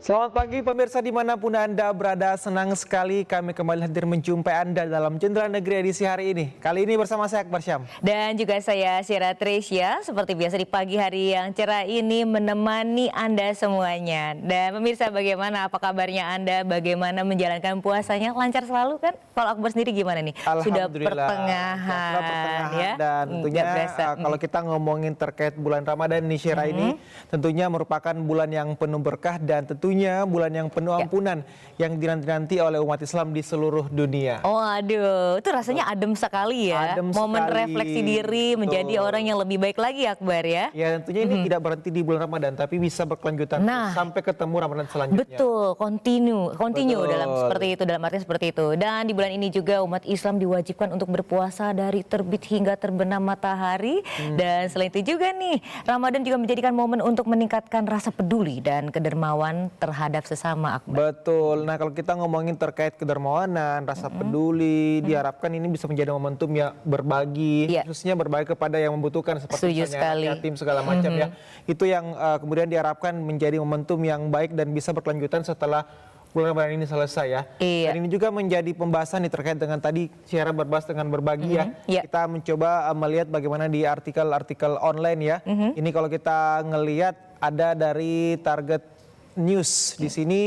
Selamat pagi pemirsa dimanapun Anda berada, senang sekali kami kembali hadir menjumpai Anda dalam Jendela Negeri edisi hari ini. Kali ini bersama saya Akbar Syam. Dan juga saya Syira Trisya, seperti biasa di pagi hari yang cerah ini menemani Anda semuanya. Dan pemirsa bagaimana, apa kabarnya Anda, bagaimana menjalankan puasanya, lancar selalu kan? Kalau Akbar sendiri gimana nih? Sudah pertengahan ya? Dan tentunya kalau kita ngomongin terkait bulan Ramadan nih Syira ini, tentunya merupakan bulan yang penuh berkah dan tentunya bulan yang penuh ampunan yang dinanti-nanti oleh umat Islam di seluruh dunia. Oh aduh, itu rasanya adem sekali ya. Adem momen sekali. Refleksi diri menjadi orang yang lebih baik lagi Akbar ya. Ya tentunya ini tidak berhenti di bulan Ramadan tapi bisa berkelanjutan sampai ketemu Ramadan selanjutnya. Betul, continue dalam seperti itu, dalam arti seperti itu. Dan di bulan ini juga umat Islam diwajibkan untuk berpuasa dari terbit hingga terbenam matahari. Dan selain itu juga nih, Ramadan juga menjadikan momen untuk meningkatkan rasa peduli dan kedermawan terhadap sesama Akbar. Betul. Nah kalau kita ngomongin terkait kedermawanan, rasa peduli, diharapkan ini bisa menjadi momentum ya berbagi, khususnya berbagi kepada yang membutuhkan seperti misalnya yatim segala macam ya. Itu yang kemudian diharapkan menjadi momentum yang baik dan bisa berkelanjutan setelah bulan Ramadan ini selesai ya. Dan ini juga menjadi pembahasan nih terkait dengan tadi Syara berbahas dengan berbagi ya. Kita mencoba melihat bagaimana di artikel-artikel online ya. Ini kalau kita ngelihat ada dari Target News di sini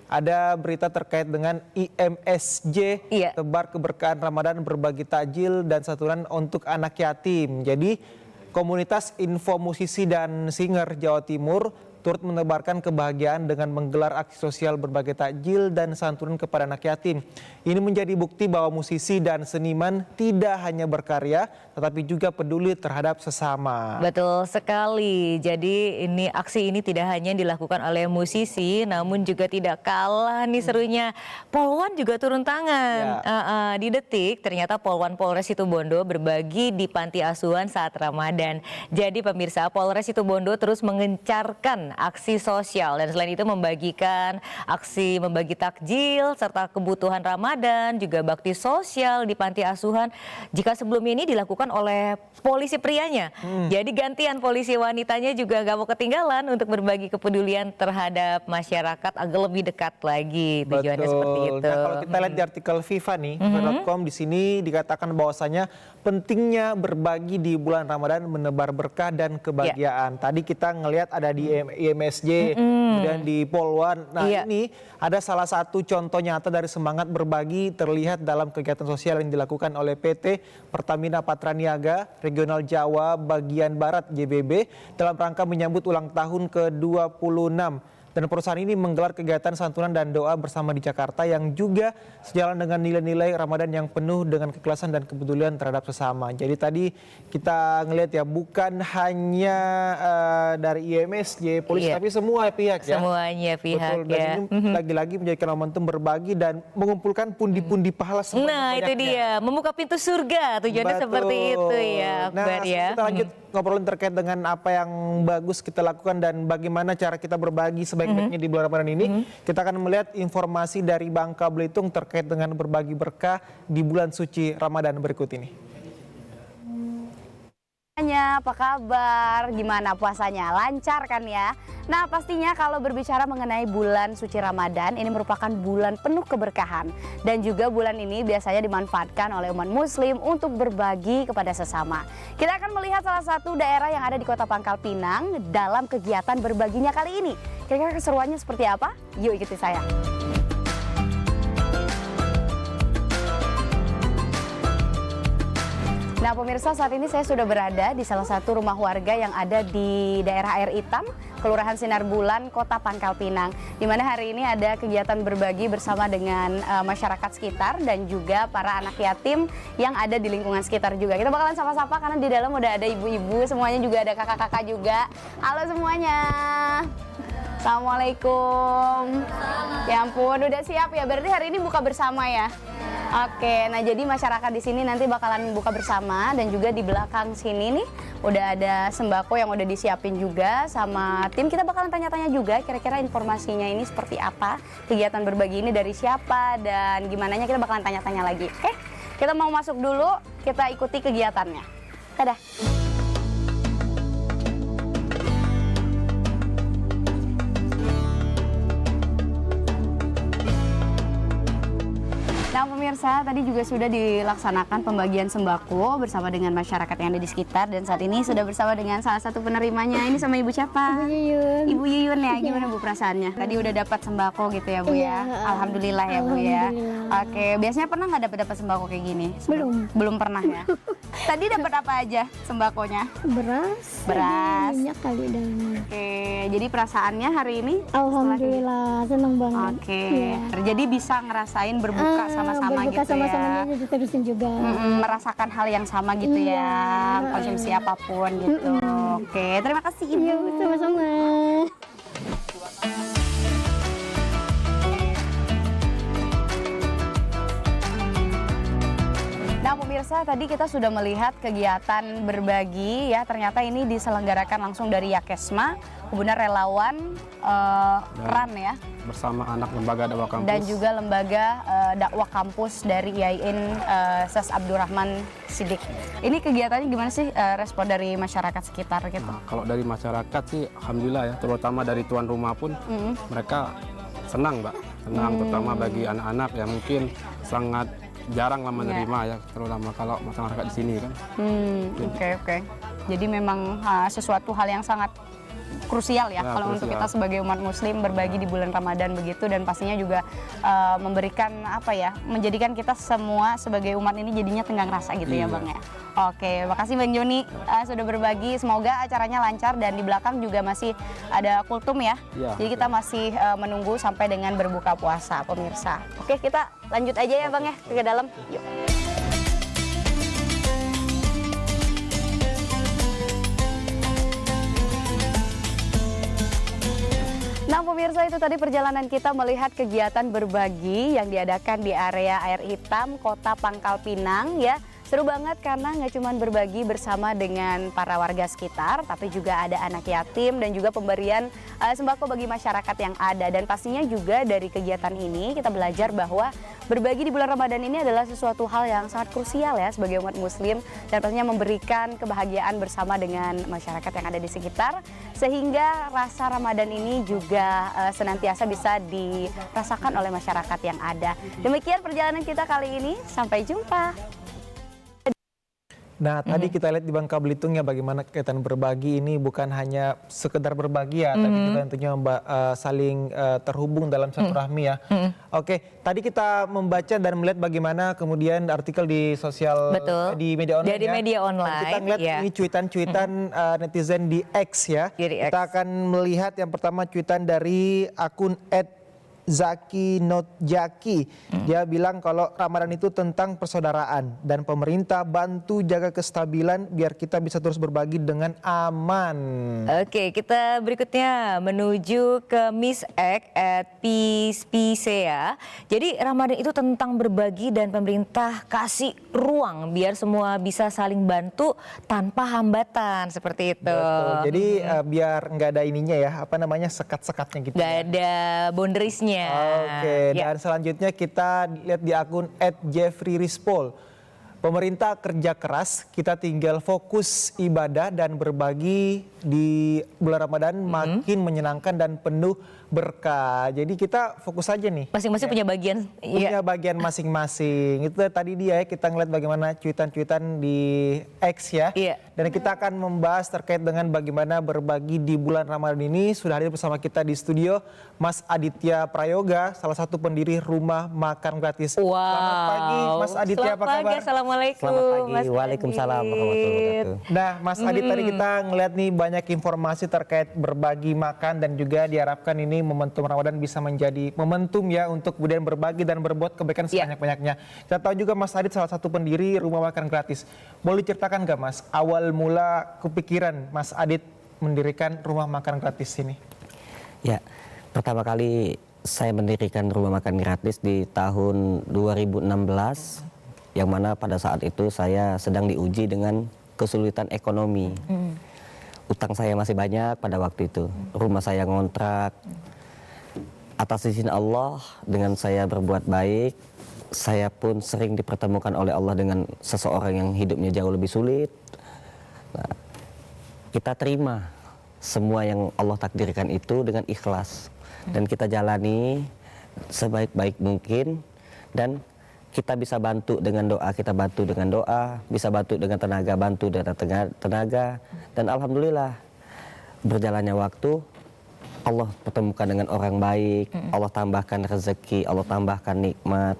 ada berita terkait dengan IMSJ tebar keberkahan Ramadan berbagi takjil dan santunan untuk anak yatim. Jadi komunitas info musisi dan singer Jawa Timur turut menebarkan kebahagiaan dengan menggelar aksi sosial berbagi takjil dan santunan kepada anak yatim. Ini menjadi bukti bahwa musisi dan seniman tidak hanya berkarya, tetapi juga peduli terhadap sesama. Betul sekali. Jadi aksi ini tidak hanya dilakukan oleh musisi, namun juga tidak kalah nih serunya. Polwan juga turun tangan. Di Detik, ternyata Polwan Polres Situbondo berbagi di panti asuhan saat Ramadan. Jadi pemirsa, Polres Situbondo terus mengencarkan aksi sosial dan selain itu membagikan aksi membagi takjil serta kebutuhan Ramadan, juga bakti sosial di panti asuhan. Jika sebelumnya ini dilakukan oleh polisi prianya, jadi gantian polisi wanitanya juga gak mau ketinggalan untuk berbagi kepedulian terhadap masyarakat agar lebih dekat lagi. Tujuannya seperti itu. Nah kalau kita lihat di artikel FIFA nih, FIFA.com di sini dikatakan bahwasanya pentingnya berbagi di bulan Ramadan menebar berkah dan kebahagiaan. Tadi kita ngelihat ada di IMSJ, kemudian di Polwan. Nah ini ada salah satu contoh nyata dari semangat berbagi terlihat dalam kegiatan sosial yang dilakukan oleh PT Pertamina Patraniaga Regional Jawa Bagian Barat JBB dalam rangka menyambut ulang tahun ke-26. Dan perusahaan ini menggelar kegiatan santunan dan doa bersama di Jakarta yang juga sejalan dengan nilai-nilai Ramadan yang penuh dengan keikhlasan dan kepedulian terhadap sesama. Jadi tadi kita ngelihat ya bukan hanya dari IMSJ, polisi, tapi semua pihak ya. Semuanya pihak. Betul. Dan ini lagi-lagi menjadikan momentum berbagi dan mengumpulkan pundi-pundi pahala sebanyak-banyaknya. Nah itu dia, membuka pintu surga, tujuannya seperti itu ya Akbar ya. Kita lanjut ngobrolin terkait dengan apa yang bagus kita lakukan dan bagaimana cara kita berbagi sebaik-baiknya di bulan Ramadan ini. Kita akan melihat informasi dari Bangka Belitung terkait dengan berbagi berkah di bulan suci Ramadan berikut ini. Apa kabar? Gimana puasanya? Lancar kan ya? Nah pastinya kalau berbicara mengenai bulan suci Ramadan, ini merupakan bulan penuh keberkahan. Dan juga bulan ini biasanya dimanfaatkan oleh umat muslim untuk berbagi kepada sesama. Kita akan melihat salah satu daerah yang ada di kota Pangkal Pinang dalam kegiatan berbaginya kali ini. Kira-kira keseruannya seperti apa? Yuk ikuti saya. Nah pemirsa, saat ini saya sudah berada di salah satu rumah warga yang ada di daerah Air Hitam, Kelurahan Sinar Bulan, Kota Pangkal Pinang. Di mana hari ini ada kegiatan berbagi bersama dengan masyarakat sekitar dan juga para anak yatim yang ada di lingkungan sekitar juga. Kita bakalan sapa-sapa karena di dalam udah ada ibu-ibu, semuanya juga ada kakak-kakak juga. Halo semuanya. Assalamualaikum. Ya ampun, udah siap ya? Berarti hari ini buka bersama ya? Oke, nah jadi masyarakat di sini nanti bakalan buka bersama dan juga di belakang sini nih udah ada sembako yang udah disiapin juga sama tim. Kita bakalan tanya-tanya juga kira-kira informasinya ini seperti apa, kegiatan berbagi ini dari siapa dan gimananya kita bakalan tanya-tanya lagi. Oke, kita mau masuk dulu, kita ikuti kegiatannya. Dadah. pemirsa, tadi juga sudah dilaksanakan pembagian sembako bersama dengan masyarakat yang ada di sekitar, dan saat ini sudah bersama dengan salah satu penerimanya. Ini sama Ibu siapa? Ibu Yuyun. Ibu Yuyun ya, gimana Bu perasaannya? Tadi udah dapat sembako gitu ya Bu ya? Alhamdulillah ya Bu ya. Oke, biasanya pernah nggak dapat sembako kayak gini? Belum pernah ya? Tadi dapat apa aja sembakonya? Beras. Minyak kali dalamnya. Oke, jadi perasaannya hari ini? Alhamdulillah, senang banget. Oke, jadi bisa ngerasain berbuka sama-sama gitu sama-sama ya. diterusin juga. Merasakan hal yang sama gitu ya, konsumsi apapun gitu. Oke, terima kasih Ibu. Iya, sama-sama. Nah pemirsa, tadi kita sudah melihat kegiatan berbagi ya, ternyata ini diselenggarakan langsung dari Yakesma, kemudian relawan RAN ya, bersama anak lembaga dakwah kampus dan juga lembaga dakwah kampus dari IAIN Ses Abdurrahman Siddiq. Ini kegiatannya gimana sih respon dari masyarakat sekitar gitu? Nah, kalau dari masyarakat sih alhamdulillah ya, terutama dari tuan rumah pun mereka senang Mbak, terutama bagi anak-anak yang mungkin sangat jarang lah menerima ya, terutama kalau masyarakat di sini kan. Oke. Jadi memang sesuatu hal yang sangat krusial ya, kalau untuk kita sebagai umat muslim berbagi di bulan Ramadan begitu, dan pastinya juga memberikan apa ya, menjadikan kita semua sebagai umat ini jadinya tenggang rasa gitu ya Bang ya. Oke, makasih Bang Joni sudah berbagi, semoga acaranya lancar, dan di belakang juga masih ada kultum ya. Jadi kita masih menunggu sampai dengan berbuka puasa pemirsa. Oke, kita lanjut aja ya Bang ya ke dalam. Yuk. Nah pemirsa, itu tadi perjalanan kita melihat kegiatan berbagi yang diadakan di area Air Hitam, Kota Pangkal Pinang ya. Seru banget karena nggak cuma berbagi bersama dengan para warga sekitar, tapi juga ada anak yatim dan juga pemberian sembako bagi masyarakat yang ada. Dan pastinya juga dari kegiatan ini kita belajar bahwa berbagi di bulan Ramadan ini adalah sesuatu hal yang sangat krusial ya sebagai umat muslim, dan pastinya memberikan kebahagiaan bersama dengan masyarakat yang ada di sekitar, sehingga rasa Ramadan ini juga senantiasa bisa dirasakan oleh masyarakat yang ada. Demikian perjalanan kita kali ini, sampai jumpa. Nah, tadi kita lihat di Bangka Belitung ya, bagaimana kegiatan berbagi ini bukan hanya sekedar berbagi ya, tapi kita tentunya saling terhubung dalam silaturahmi ya. Oke, tadi kita membaca dan melihat bagaimana kemudian artikel di sosial, di media online dari media online. Dan kita melihat ini cuitan-cuitan netizen di X ya. Kita akan melihat yang pertama cuitan dari akun Zaki Not Jaki. Dia bilang kalau Ramadan itu tentang persaudaraan dan pemerintah bantu jaga kestabilan biar kita bisa terus berbagi dengan aman. Oke, kita berikutnya menuju ke Miss Ek @PCA. Jadi Ramadan itu tentang berbagi dan pemerintah kasih ruang biar semua bisa saling bantu tanpa hambatan, seperti itu. Betul. Jadi biar nggak ada ininya ya, apa namanya, sekat-sekatnya gitu. Nggak ada boundariesnya. Oke, dan selanjutnya kita lihat di akun @jeffreyrispol. Pemerintah kerja keras, kita tinggal fokus ibadah dan berbagi di bulan Ramadan makin menyenangkan dan penuh berkah. Jadi kita fokus aja nih. Masing-masing punya bagian. Punya bagian masing-masing. Itu tadi dia ya, kita ngeliat bagaimana cuitan-cuitan di X ya. Dan kita akan membahas terkait dengan bagaimana berbagi di bulan Ramadan ini. Sudah hadir bersama kita di studio Mas Aditya Prayoga, salah satu pendiri Rumah Makan Gratis. Selamat pagi Mas Aditya, apa kabar? Assalamualaikum. Selamat pagi, waalaikumsalam warahmatullahi wabarakatuh. Nah Mas Adit, tadi kita ngeliat nih banyak informasi terkait berbagi makan, dan juga diharapkan ini momentum Ramadan bisa menjadi momentum ya untuk kemudian berbagi dan berbuat kebaikan sebanyak-banyaknya. Kita tahu juga Mas Adit salah satu pendiri Rumah Makan Gratis. Boleh ceritakan nggak Mas, awal mula kepikiran Mas Adit mendirikan Rumah Makan Gratis ini? Ya, pertama kali saya mendirikan Rumah Makan Gratis di tahun 2016, yang mana pada saat itu saya sedang diuji dengan kesulitan ekonomi. Utang saya masih banyak pada waktu itu. Rumah saya ngontrak. Atas izin Allah, dengan saya berbuat baik, saya pun sering dipertemukan oleh Allah dengan seseorang yang hidupnya jauh lebih sulit. Nah, kita terima semua yang Allah takdirkan itu dengan ikhlas. Dan kita jalani sebaik-baik mungkin. Dan kita bisa bantu dengan doa, kita bantu dengan doa, bisa bantu dengan tenaga, bantu dengan tenaga. Dan alhamdulillah berjalannya waktu, Allah pertemukan dengan orang baik, Allah tambahkan rezeki, Allah tambahkan nikmat.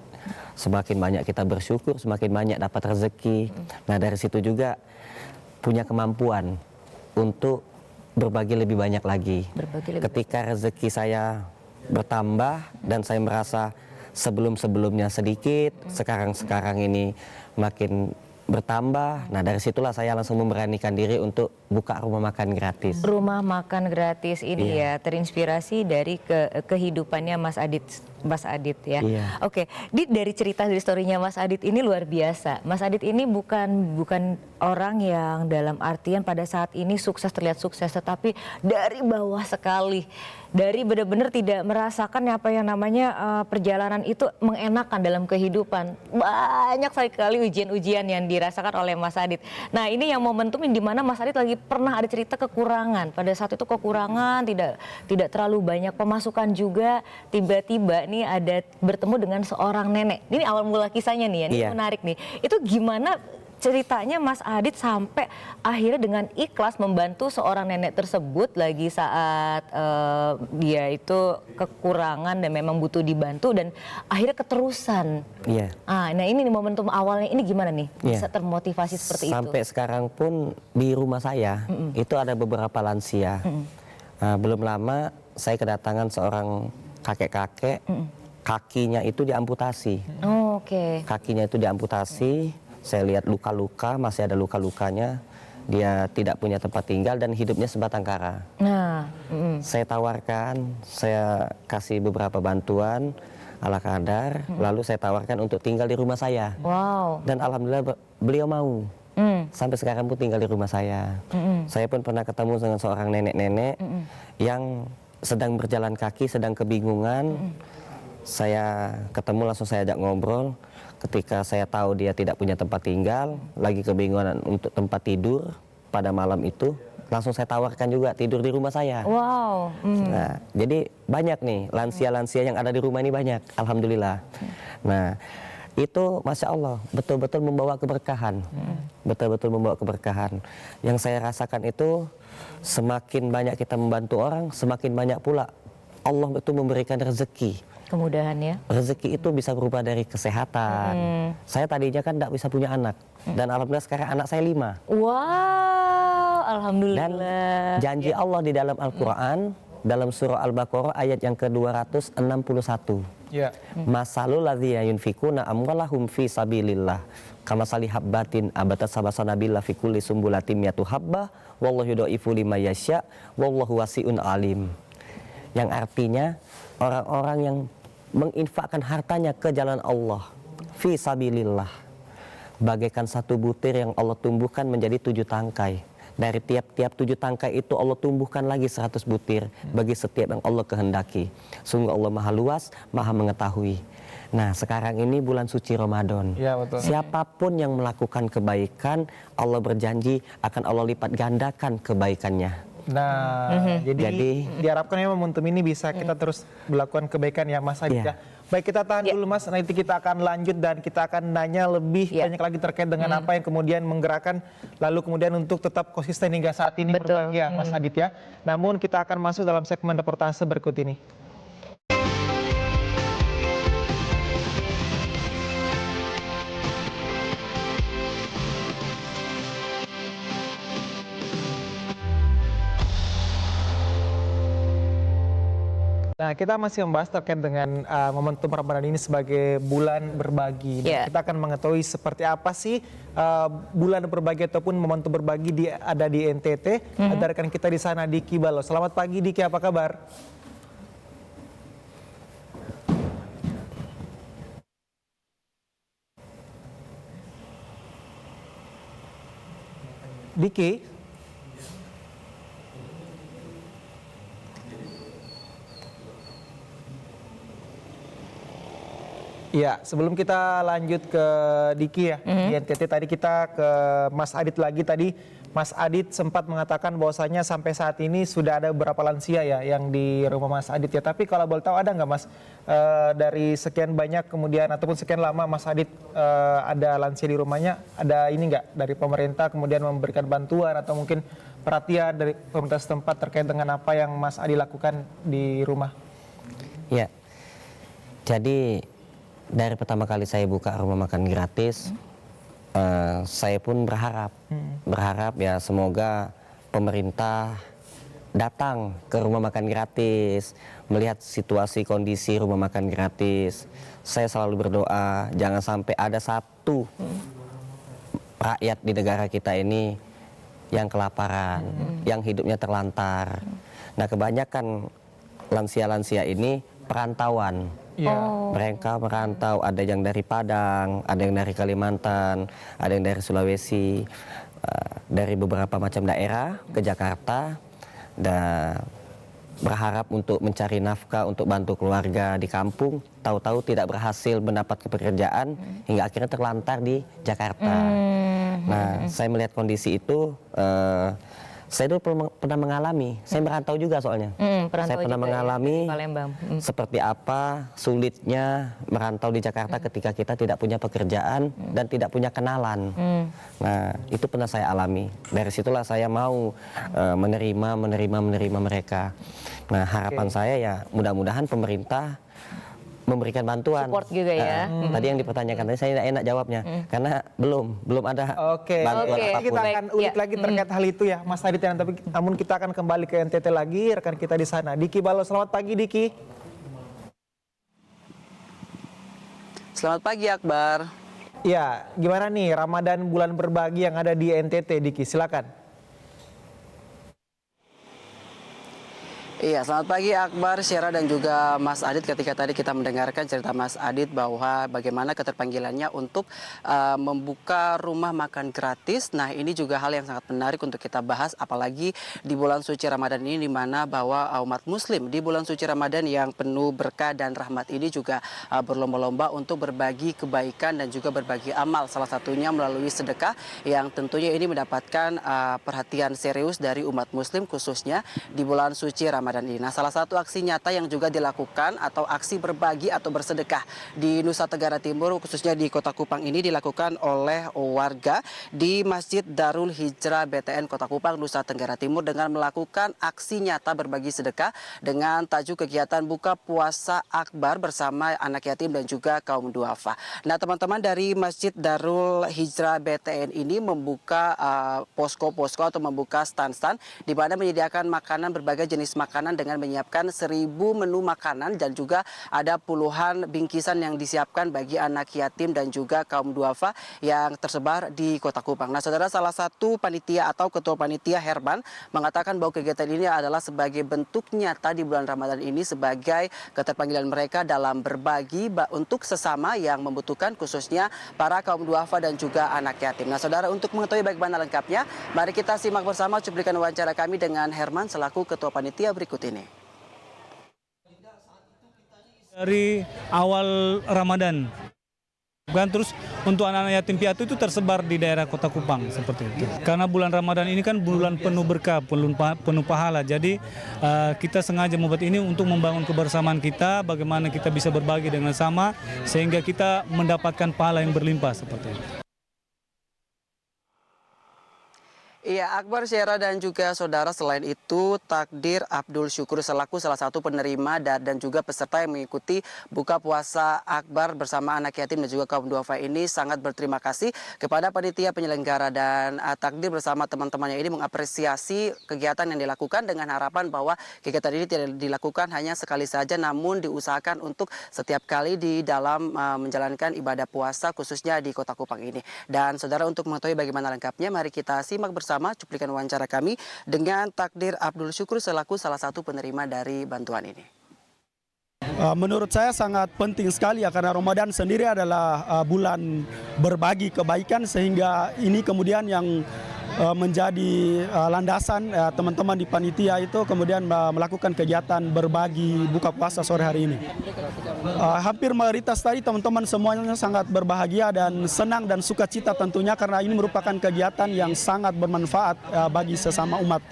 Semakin banyak kita bersyukur, semakin banyak dapat rezeki. Nah dari situ juga punya kemampuan untuk berbagi lebih banyak lagi. Ketika rezeki saya bertambah dan saya merasa sebelum-sebelumnya sedikit, sekarang ini makin bertambah. Nah dari situlah saya langsung memberanikan diri untuk buka rumah makan gratis. Rumah makan gratis ini ya terinspirasi dari kehidupannya Mas Adit ya. Oke, dari cerita dari storynya Mas Adit ini luar biasa. Mas Adit ini bukan orang yang dalam artian pada saat ini sukses terlihat sukses, tetapi dari bawah sekali. Dari benar-benar tidak merasakan apa yang namanya perjalanan itu mengenakan dalam kehidupan. Banyak sekali ujian-ujian yang dirasakan oleh Mas Adit. Nah ini yang momentum di mana Mas Adit lagi pernah ada cerita kekurangan. Pada saat itu kekurangan, tidak terlalu banyak pemasukan juga. Tiba-tiba nih ada bertemu dengan seorang nenek. Ini awal mula kisahnya nih ya, ini menarik nih. Itu gimana ceritanya Mas Adit sampai akhirnya dengan ikhlas membantu seorang nenek tersebut lagi saat dia itu kekurangan dan memang butuh dibantu dan akhirnya keterusan. Nah ini nih momentum awalnya ini gimana nih bisa termotivasi seperti itu? Sampai sekarang pun di rumah saya itu ada beberapa lansia. Belum lama saya kedatangan seorang kakek-kakek, kakinya itu diamputasi. Kakinya itu diamputasi. Saya lihat luka-luka, masih ada luka-lukanya. Dia tidak punya tempat tinggal dan hidupnya sebatang kara. Saya tawarkan, saya kasih beberapa bantuan ala kadar, lalu saya tawarkan untuk tinggal di rumah saya. Dan alhamdulillah beliau mau. Sampai sekarang pun tinggal di rumah saya. Saya pun pernah ketemu dengan seorang nenek-nenek yang sedang berjalan kaki, sedang kebingungan. Saya ketemu, langsung saya ajak ngobrol. Ketika saya tahu dia tidak punya tempat tinggal, lagi kebingungan untuk tempat tidur pada malam itu, langsung saya tawarkan juga tidur di rumah saya. Nah, jadi banyak nih lansia-lansia yang ada di rumah ini banyak, alhamdulillah. Nah, itu Masya Allah, betul-betul membawa keberkahan. Betul-betul membawa keberkahan. Yang saya rasakan itu, semakin banyak kita membantu orang, semakin banyak pula Allah itu memberikan rezeki. Kemudahan ya. Rezeki itu bisa berubah dari kesehatan. Saya tadinya kan tidak bisa punya anak. Dan alhamdulillah sekarang anak saya 5. Alhamdulillah. Dan janji Allah di dalam Al-Quran, dalam surah Al-Baqarah ayat yang ke-261. Masalul ladzina yunfikuna amwalahum fi sabilillah kamasali habbatin abatat sabasanabillah fi kulli sumbulatin mi'atu habbah wallahu yudha'ifu liman yasha wallahu wasi'un alim. Yang artinya orang-orang yang menginfakkan hartanya ke jalan Allah fi sabilillah bagaikan satu butir yang Allah tumbuhkan menjadi 7 tangkai. Dari tiap-tiap 7 tangkai itu Allah tumbuhkan lagi 100 butir bagi setiap yang Allah kehendaki. Sungguh Allah maha luas, maha mengetahui. Nah sekarang ini bulan suci Ramadan. Siapapun yang melakukan kebaikan, Allah berjanji akan Allah lipat gandakan kebaikannya. Nah, jadi diharapkan ya momentum ini bisa kita terus melakukan kebaikan ya Mas Adit ya. Baik, kita tahan dulu Mas, nanti kita akan lanjut dan kita akan nanya lebih banyak lagi terkait dengan apa yang kemudian menggerakkan lalu kemudian untuk tetap konsisten hingga saat ini berbagi ya Mas Adit ya. Namun kita akan masuk dalam segmen reportase berikut ini. Nah, kita masih membahas terkait dengan momentum Ramadan ini sebagai bulan berbagi. Dan kita akan mengetahui seperti apa sih bulan berbagi ataupun momentum berbagi ada di NTT. Ada rekan kita di sana, Diki Balo. Selamat pagi Diki, apa kabar? Diki? Iya, sebelum kita lanjut ke Diki ya, di NTT tadi kita ke Mas Adit lagi tadi. Mas Adit sempat mengatakan bahwasanya sampai saat ini sudah ada beberapa lansia ya yang di rumah Mas Adit ya. Tapi kalau boleh tahu ada nggak Mas, dari sekian banyak kemudian ataupun sekian lama Mas Adit ada lansia di rumahnya, ada ini nggak dari pemerintah kemudian memberikan bantuan atau mungkin perhatian dari pemerintah setempat terkait dengan apa yang Mas Adit lakukan di rumah? Ya, jadi dari pertama kali saya buka rumah makan gratis, saya pun berharap ya semoga pemerintah datang ke rumah makan gratis, melihat situasi kondisi rumah makan gratis. Saya selalu berdoa jangan sampai ada satu rakyat di negara kita ini yang kelaparan, yang hidupnya terlantar. Nah, kebanyakan lansia-lansia ini perantauan. Mereka merantau, ada yang dari Padang, ada yang dari Kalimantan, ada yang dari Sulawesi, dari beberapa macam daerah ke Jakarta, dan berharap untuk mencari nafkah untuk bantu keluarga di kampung, tahu-tahu tidak berhasil mendapat pekerjaan hingga akhirnya terlantar di Jakarta. Nah, saya melihat kondisi itu, saya dulu pernah mengalami, saya merantau juga soalnya. Saya pernah mengalami seperti apa sulitnya merantau di Jakarta ketika kita tidak punya pekerjaan dan tidak punya kenalan. Nah, itu pernah saya alami. Dari situlah saya mau menerima mereka. Nah, harapan saya ya mudah-mudahan pemerintah memberikan bantuan. Support juga ya. Tadi yang dipertanyakan tadi saya tidak enak jawabnya karena belum ada bantuan apapun. Kita akan ulik lagi terkait hal itu ya Mas Adit, tapi namun kita akan kembali ke NTT lagi, rekan kita di sana. Diki Balo, selamat pagi Diki. Selamat pagi Akbar. Ya, gimana nih Ramadan bulan berbagi yang ada di NTT, Diki? Silakan. Iya, selamat pagi Akbar, Syera dan juga Mas Adit. Ketika tadi kita mendengarkan cerita Mas Adit bahwa bagaimana keterpanggilannya untuk membuka rumah makan gratis. Nah, ini juga hal yang sangat menarik untuk kita bahas, apalagi di bulan suci Ramadan ini, di mana bahwa umat Muslim di bulan suci Ramadan yang penuh berkah dan rahmat ini juga berlomba-lomba untuk berbagi kebaikan dan juga berbagi amal. Salah satunya melalui sedekah yang tentunya ini mendapatkan perhatian serius dari umat Muslim khususnya di bulan suci Ramadan ini. Nah, salah satu aksi nyata yang juga dilakukan atau aksi berbagi atau bersedekah di Nusa Tenggara Timur khususnya di Kota Kupang ini dilakukan oleh warga di Masjid Darul Hijrah BTN Kota Kupang, Nusa Tenggara Timur dengan melakukan aksi nyata berbagi sedekah dengan tajuk kegiatan buka puasa akbar bersama anak yatim dan juga kaum duafa. Nah, teman-teman dari Masjid Darul Hijrah BTN ini membuka posko-posko atau membuka stand-stand di mana menyediakan makanan, berbagai jenis makanan dengan menyiapkan 1000 menu makanan dan juga ada puluhan bingkisan yang disiapkan bagi anak yatim dan juga kaum duafa yang tersebar di Kota Kupang. Nah, saudara, salah satu panitia atau ketua panitia Herman mengatakan bahwa kegiatan ini adalah sebagai bentuk nyata di bulan Ramadan ini sebagai keterpanggilan mereka dalam berbagi untuk sesama yang membutuhkan, khususnya para kaum duafa dan juga anak yatim. Nah, saudara, untuk mengetahui bagaimana lengkapnya, mari kita simak bersama cuplikan wawancara kami dengan Herman selaku ketua panitia berikut ini. Dari awal Ramadan, kan, terus untuk anak-anak yatim piatu itu tersebar di daerah Kota Kupang seperti itu. Karena bulan Ramadan ini kan bulan penuh berkah, penuh pahala. Jadi kita sengaja membuat ini untuk membangun kebersamaan kita, bagaimana kita bisa berbagi dengan sama sehingga kita mendapatkan pahala yang berlimpah seperti itu. Iya, Akbar, Syera dan juga saudara, selain itu Takdir Abdul Syukur selaku salah satu penerima dan juga peserta yang mengikuti buka puasa Akbar bersama anak yatim dan juga kaum duafa ini sangat berterima kasih kepada panitia penyelenggara, dan Takdir bersama teman-temannya ini mengapresiasi kegiatan yang dilakukan dengan harapan bahwa kegiatan ini tidak dilakukan hanya sekali saja, namun diusahakan untuk setiap kali di dalam menjalankan ibadah puasa khususnya di Kota Kupang ini. Dan saudara, untuk mengetahui bagaimana lengkapnya, mari kita simak bersama cuplikan wawancara kami dengan Takdir Abdul Syukur selaku salah satu penerima dari bantuan ini. Menurut saya sangat penting sekali ya, karena Ramadan sendiri adalah bulan berbagi kebaikan, sehingga ini kemudian yang menjadi landasan teman-teman di panitia itu kemudian melakukan kegiatan berbagi buka puasa sore hari ini. Hampir mayoritas tadi teman-teman semuanya sangat berbahagia dan senang dan sukacita tentunya karena ini merupakan kegiatan yang sangat bermanfaat bagi sesama umat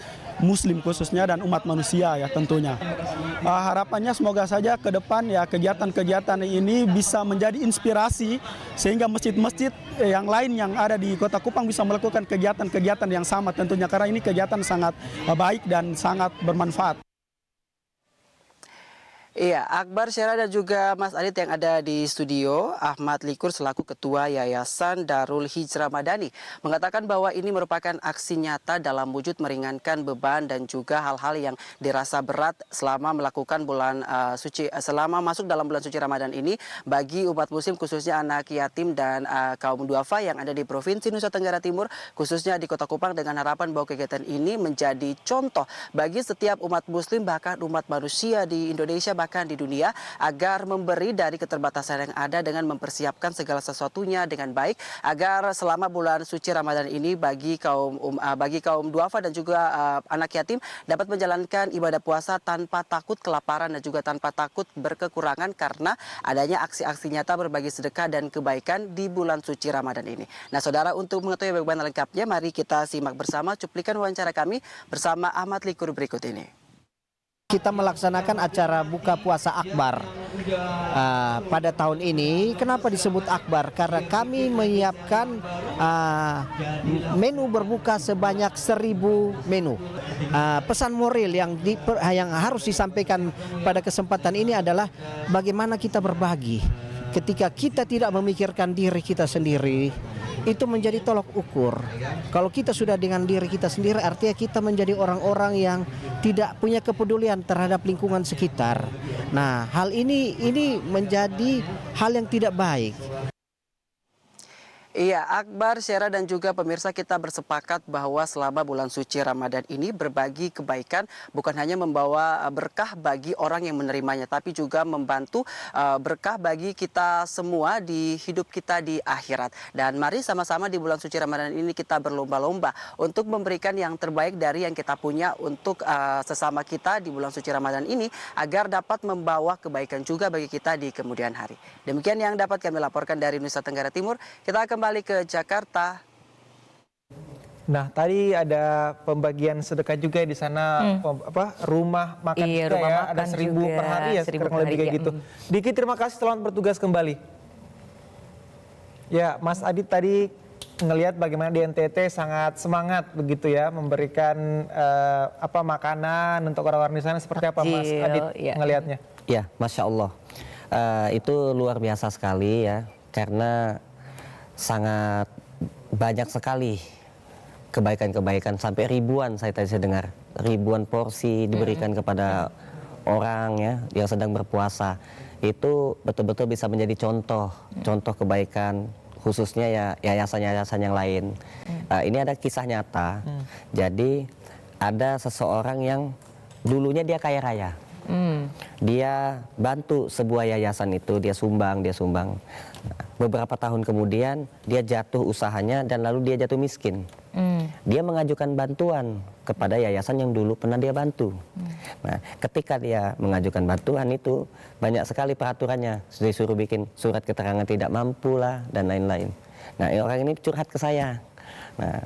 Muslim khususnya dan umat manusia ya tentunya. Harapannya semoga saja ke depan ya kegiatan-kegiatan ini bisa menjadi inspirasi sehingga masjid-masjid yang lain yang ada di Kota Kupang bisa melakukan kegiatan-kegiatan yang sama tentunya karena ini kegiatan sangat baik dan sangat bermanfaat. Iya, Akbar, Syara dan juga Mas Adit yang ada di studio, Ahmad Likur selaku Ketua Yayasan Darul Hijrah Madani mengatakan bahwa ini merupakan aksi nyata dalam wujud meringankan beban dan juga hal-hal yang dirasa berat selama melakukan selama masuk dalam bulan suci Ramadan ini bagi umat muslim khususnya anak yatim dan kaum duafa yang ada di Provinsi Nusa Tenggara Timur khususnya di Kota Kupang dengan harapan bahwa kegiatan ini menjadi contoh bagi setiap umat muslim bahkan umat manusia di Indonesia bahkan di dunia agar memberi dari keterbatasan yang ada dengan mempersiapkan segala sesuatunya dengan baik agar selama bulan suci Ramadan ini bagi kaum duafa dan juga anak yatim dapat menjalankan ibadah puasa tanpa takut kelaparan dan juga tanpa takut berkekurangan karena adanya aksi-aksi nyata berbagi sedekah dan kebaikan di bulan suci Ramadan ini. Nah, saudara, untuk mengetahui bagaimana lengkapnya mari kita simak bersama cuplikan wawancara kami bersama Ahmad Likur berikut ini. Kita melaksanakan acara buka puasa akbar pada tahun ini. Kenapa disebut akbar? Karena kami menyiapkan menu berbuka sebanyak 1000 menu. Pesan moral yang harus disampaikan pada kesempatan ini adalah bagaimana kita berbagi. Ketika kita tidak memikirkan diri kita sendiri, itu menjadi tolok ukur. Kalau kita sudah dengan diri kita sendiri, artinya kita menjadi orang-orang yang tidak punya kepedulian terhadap lingkungan sekitar. Nah, hal ini menjadi hal yang tidak baik. Iya, Akbar, Syara dan juga pemirsa kita bersepakat bahwa selama bulan suci Ramadan ini berbagi kebaikan bukan hanya membawa berkah bagi orang yang menerimanya, tapi juga membantu berkah bagi kita semua di hidup kita di akhirat. Dan mari sama-sama di bulan suci Ramadan ini kita berlomba-lomba untuk memberikan yang terbaik dari yang kita punya untuk sesama kita di bulan suci Ramadan ini agar dapat membawa kebaikan juga bagi kita di kemudian hari. Demikian yang dapat kami laporkan dari Nusa Tenggara Timur. Kita akan kembali ke Jakarta. Nah, tadi ada pembagian sedekah juga di sana, rumah makan juga rumah ya, makan ada 1000 juga, per hari ya, 1000 kurang per lebih hari, kayak gitu. Diki, terima kasih, selamat bertugas kembali. Ya, Mas Adit tadi ngelihat bagaimana di NTT sangat semangat begitu ya, memberikan makanan untuk orang-orang di sana, seperti apa Mas Adit ngelihatnya? Ya, Masya Allah. Itu luar biasa sekali ya, karena sangat banyak sekali kebaikan-kebaikan, sampai ribuan saya dengar, ribuan porsi diberikan kepada orang ya yang sedang berpuasa. Itu betul-betul bisa menjadi contoh kebaikan, khususnya ya yayasan-yayasan yang lain. Ini ada kisah nyata. Jadi ada seseorang yang dulunya dia kaya raya. Dia bantu sebuah yayasan itu, dia sumbang. Beberapa tahun kemudian dia jatuh usahanya dan lalu dia jatuh miskin. Dia mengajukan bantuan kepada yayasan yang dulu pernah dia bantu. Nah, ketika dia mengajukan bantuan itu banyak sekali peraturannya, disuruh bikin surat keterangan tidak mampu lah dan lain-lain. Nah, orang ini curhat ke saya. Nah,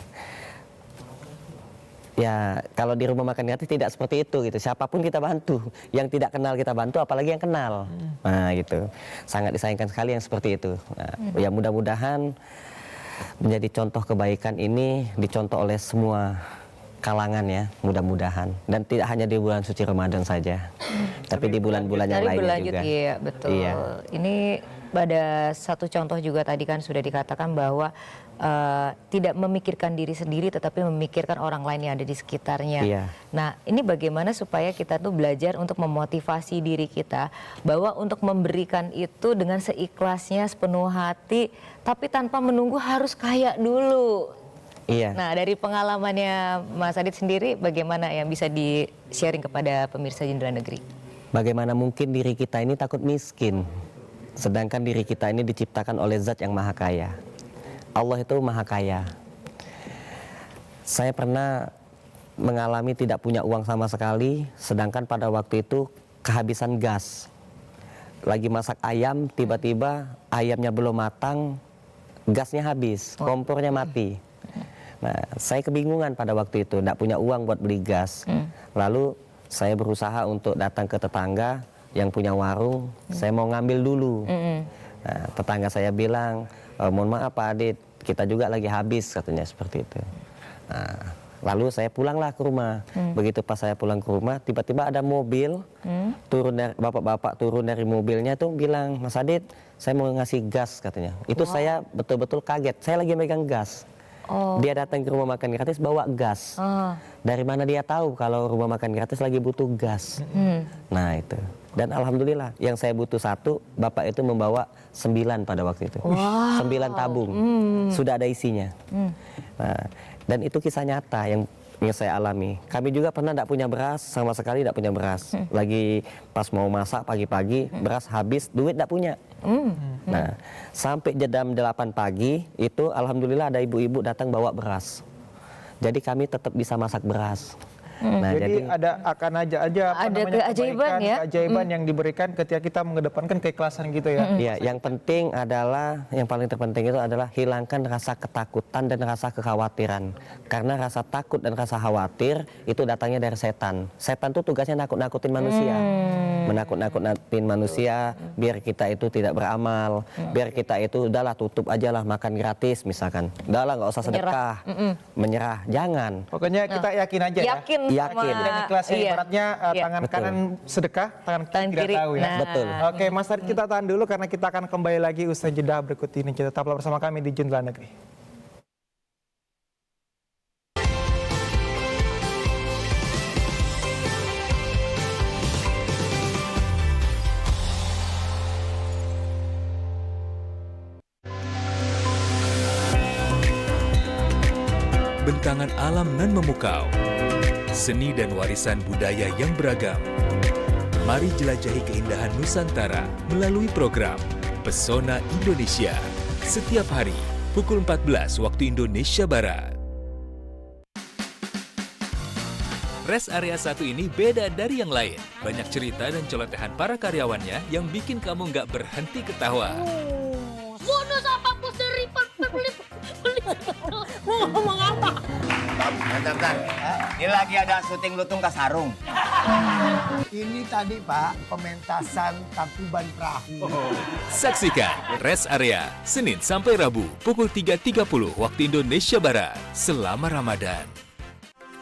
ya kalau di rumah makan gratis tidak seperti itu gitu. Siapapun kita bantu, yang tidak kenal kita bantu, apalagi yang kenal. Nah gitu, sangat disayangkan sekali yang seperti itu. Nah, ya mudah-mudahan menjadi contoh kebaikan ini dicontoh oleh semua kalangan ya, mudah-mudahan. Dan tidak hanya di bulan suci Ramadan saja, tapi di bulan-bulan yang lainnya juga. Iya betul. Iya. Ini ada satu contoh juga tadi kan sudah dikatakan bahwa tidak memikirkan diri sendiri tetapi memikirkan orang lain yang ada di sekitarnya. Iya. Nah, ini bagaimana supaya kita tuh belajar untuk memotivasi diri kita bahwa untuk memberikan itu dengan seikhlasnya, sepenuh hati, tapi tanpa menunggu harus kaya dulu. Iya. Nah, dari pengalamannya Mas Adit sendiri bagaimana yang bisa di-sharing kepada pemirsa Jendela Negeri? Bagaimana mungkin diri kita ini takut miskin, sedangkan diri kita ini diciptakan oleh Zat yang Maha Kaya. Allah itu Maha Kaya. Saya pernah mengalami tidak punya uang sama sekali, sedangkan pada waktu itu kehabisan gas. Lagi masak ayam, tiba-tiba ayamnya belum matang, gasnya habis, kompornya mati. Nah, saya kebingungan pada waktu itu, tidak punya uang buat beli gas. Lalu saya berusaha untuk datang ke tetangga yang punya warung, saya mau ngambil dulu. Nah, tetangga saya bilang, mohon maaf Pak Adit, kita juga lagi habis, katanya seperti itu. Nah, lalu saya pulanglah ke rumah. Begitu pas saya pulang ke rumah, tiba-tiba ada mobil, bapak-bapak turun dari mobilnya tuh bilang, Mas Adit, saya mau ngasih gas, katanya. Itu saya betul-betul kaget, saya lagi megang gas. Dia datang ke rumah makan gratis bawa gas. Dari mana dia tahu kalau rumah makan gratis lagi butuh gas? Nah itu. Dan alhamdulillah yang saya butuh 1, bapak itu membawa 9 pada waktu itu. 9 tabung. Sudah ada isinya. Nah, dan itu kisah nyata yang saya alami. Kami juga pernah tidak punya beras, sama sekali tidak punya beras. Lagi pas mau masak pagi-pagi, beras habis, duit tidak punya. Nah, sampai jam 8 pagi itu alhamdulillah ada ibu-ibu datang bawa beras. Jadi kami tetap bisa masak beras. Nah, jadi ada keajaiban yang diberikan ketika kita mengedepankan keikhlasan gitu ya. Ya, yang penting adalah, yang paling terpenting itu adalah hilangkan rasa ketakutan dan rasa kekhawatiran. Karena rasa takut dan rasa khawatir itu datangnya dari setan. Setan tuh tugasnya nakut-nakutin manusia. Menakut-nakutin manusia biar kita itu tidak beramal, biar kita itu udahlah tutup aja lah makan gratis misalkan. Udahlah nggak usah sedekah, menyerah, jangan. Pokoknya kita yakin aja yakin. Yakin. Dan ikhlas ibaratnya tangan betul. kanan sedekah, tangan kiri tidak tahu ya. Nah. Betul. Oke, Mas Adit, kita tahan dulu karena kita akan kembali lagi usai jeda berikut ini. Tetaplah bersama kami di Jendela Negeri. Bentangan alam nan memukau, seni dan warisan budaya yang beragam. Mari jelajahi keindahan Nusantara melalui program Pesona Indonesia setiap hari pukul 14 waktu Indonesia Barat. Rest Area 1 ini beda dari yang lain. Banyak cerita dan celotehan para karyawannya yang bikin kamu nggak berhenti ketawa. Bonus apa bos dari beli mau ngomong apa? Bentar. Ini lagi ada syuting Lutung Kasarung. Ini tadi Pak, pementasan Tangkuban Perahu. Saksikan Rest Area Senin sampai Rabu pukul 3.30 waktu Indonesia Barat selama Ramadan.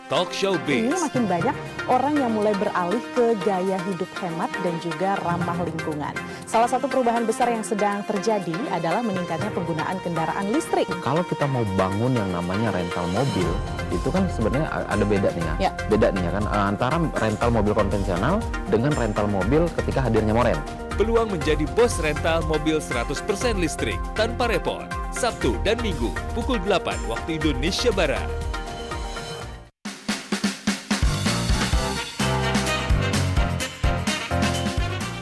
Talk Show Biz. Ini makin banyak orang yang mulai beralih ke gaya hidup hemat dan juga ramah lingkungan. Salah satu perubahan besar yang sedang terjadi adalah meningkatnya penggunaan kendaraan listrik. Kalau kita mau bangun yang namanya rental mobil, itu kan sebenarnya ada beda nih ya. Beda nih ya kan antara rental mobil konvensional dengan rental mobil ketika hadirnya Moren. Peluang menjadi bos rental mobil 100% listrik tanpa repot. Sabtu dan Minggu pukul 8 waktu Indonesia Barat.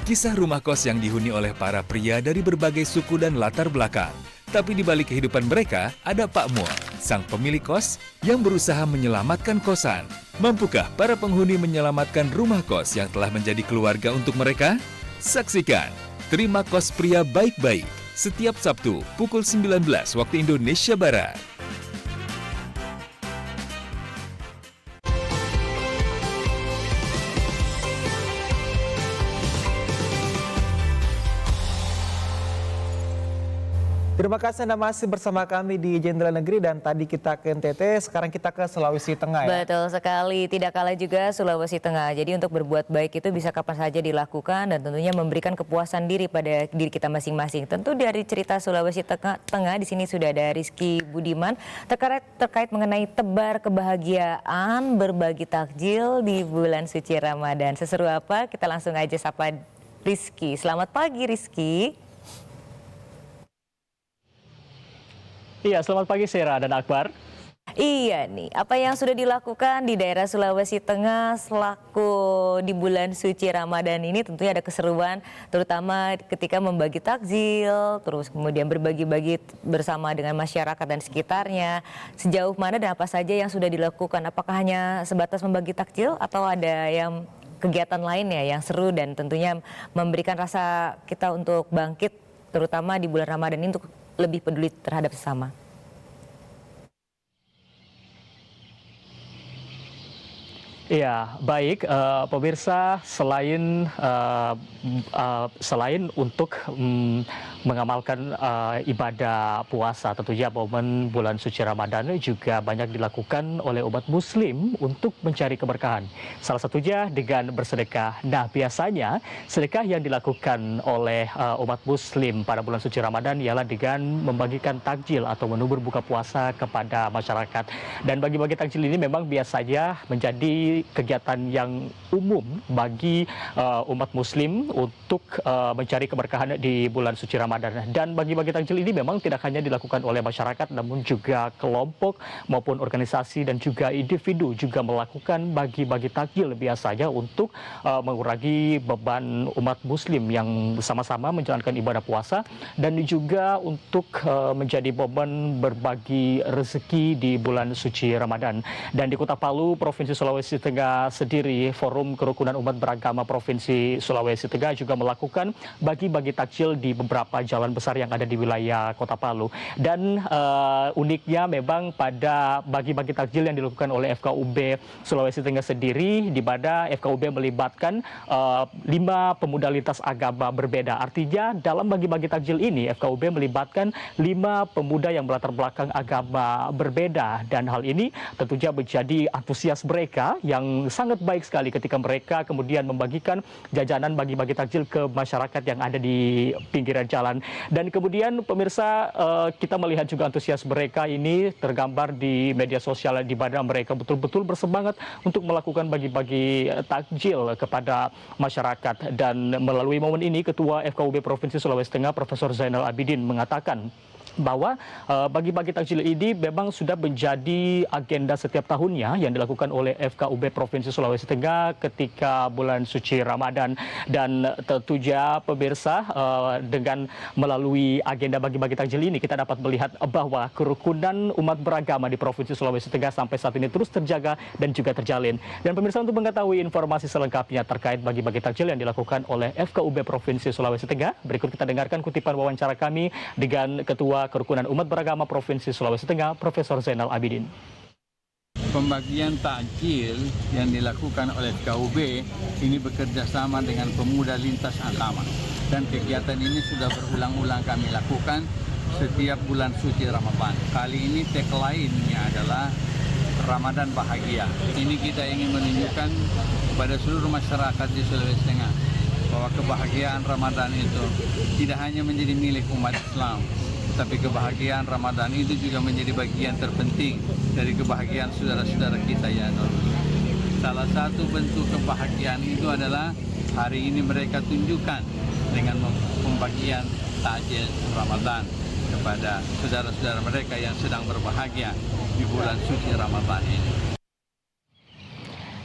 Kisah rumah kos yang dihuni oleh para pria dari berbagai suku dan latar belakang. Tapi di balik kehidupan mereka, ada Pak Mul, sang pemilik kos yang berusaha menyelamatkan kosan. Mampukah para penghuni menyelamatkan rumah kos yang telah menjadi keluarga untuk mereka? Saksikan Terima Kos Pria Baik-Baik setiap Sabtu pukul 19 waktu Indonesia Barat. Terima kasih Anda masih bersama kami di Jendela Negeri dan tadi kita ke NTT, sekarang kita ke Sulawesi Tengah ya. Betul sekali, tidak kalah juga Sulawesi Tengah. Jadi untuk berbuat baik itu bisa kapan saja dilakukan dan tentunya memberikan kepuasan diri pada diri kita masing-masing. Tentu dari cerita Sulawesi Tengah di sini sudah ada Rizky Budiman terkait mengenai tebar kebahagiaan berbagi takjil di bulan suci Ramadan. Seseru apa? Kita langsung aja sapa Rizky. Selamat pagi Rizky. Iya, selamat pagi Sera dan Akbar. Iya nih, apa yang sudah dilakukan di daerah Sulawesi Tengah selaku di bulan suci Ramadan ini tentunya ada keseruan, terutama ketika membagi takjil, terus kemudian berbagi-bagi bersama dengan masyarakat dan sekitarnya. Sejauh mana dan apa saja yang sudah dilakukan? Apakah hanya sebatas membagi takjil atau ada yang kegiatan lainnya yang seru dan tentunya memberikan rasa kita untuk bangkit, terutama di bulan Ramadan ini untuk lebih peduli terhadap sesama? Iya, baik pemirsa, selain untuk mengamalkan ibadah puasa, tentunya momen bulan suci Ramadan juga banyak dilakukan oleh umat muslim untuk mencari keberkahan. Salah satunya dengan bersedekah. Nah, biasanya sedekah yang dilakukan oleh umat muslim pada bulan suci Ramadan ialah dengan membagikan takjil atau menu berbuka puasa kepada masyarakat. Dan bagi-bagi takjil ini memang biasanya menjadi kegiatan yang umum bagi umat muslim untuk mencari keberkahan di bulan suci Ramadan. Dan bagi-bagi takjil ini memang tidak hanya dilakukan oleh masyarakat, namun juga kelompok maupun organisasi dan juga individu juga melakukan bagi-bagi takjil biasanya untuk mengurangi beban umat muslim yang bersama-sama menjalankan ibadah puasa dan juga untuk menjadi momen berbagi rezeki di bulan suci Ramadan. Dan di Kota Palu, Provinsi Sulawesi Tengah sendiri, Forum Kerukunan Umat Beragama Provinsi Sulawesi Tengah juga melakukan bagi-bagi takjil di beberapa jalan besar yang ada di wilayah Kota Palu. Dan uniknya memang pada bagi-bagi takjil yang dilakukan oleh FKUB Sulawesi Tengah sendiri, di mana FKUB melibatkan 5 pemuda lintas agama berbeda. Artinya dalam bagi-bagi takjil ini FKUB melibatkan 5 pemuda yang berlatar belakang agama berbeda, dan hal ini tentunya menjadi antusias mereka yang sangat baik sekali ketika mereka kemudian membagikan jajanan bagi-bagi takjil ke masyarakat yang ada di pinggiran jalan. Dan kemudian pemirsa, kita melihat juga antusias mereka ini tergambar di media sosial, di mana mereka betul-betul bersemangat untuk melakukan bagi-bagi takjil kepada masyarakat. Dan melalui momen ini, Ketua FKUB Provinsi Sulawesi Tengah Profesor Zainal Abidin mengatakan bahwa bagi-bagi takjil ini memang sudah menjadi agenda setiap tahunnya yang dilakukan oleh FKUB Provinsi Sulawesi Tengah ketika bulan suci Ramadan. Dan tentunya pemirsa, dengan melalui agenda bagi-bagi takjil ini kita dapat melihat bahwa kerukunan umat beragama di Provinsi Sulawesi Tengah sampai saat ini terus terjaga dan juga terjalin. Dan pemirsa, untuk mengetahui informasi selengkapnya terkait bagi-bagi takjil yang dilakukan oleh FKUB Provinsi Sulawesi Tengah, berikut kita dengarkan kutipan wawancara kami dengan Ketua Kerukunan Umat Beragama Provinsi Sulawesi Tengah, Profesor Zainal Abidin. Pembagian takjil yang dilakukan oleh FKUB ini bekerja sama dengan pemuda lintas agama, dan kegiatan ini sudah berulang-ulang kami lakukan setiap bulan suci Ramadan. Kali ini tagline-nya adalah Ramadan Bahagia. Ini kita ingin menunjukkan kepada seluruh masyarakat di Sulawesi Tengah bahwa kebahagiaan Ramadan itu tidak hanya menjadi milik umat Islam, tapi kebahagiaan Ramadan itu juga menjadi bagian terpenting dari kebahagiaan saudara-saudara kita yang non-Muslim. Salah satu bentuk kebahagiaan itu adalah hari ini mereka tunjukkan dengan pembagian takjil Ramadan kepada saudara-saudara mereka yang sedang berbahagia di bulan suci Ramadan ini.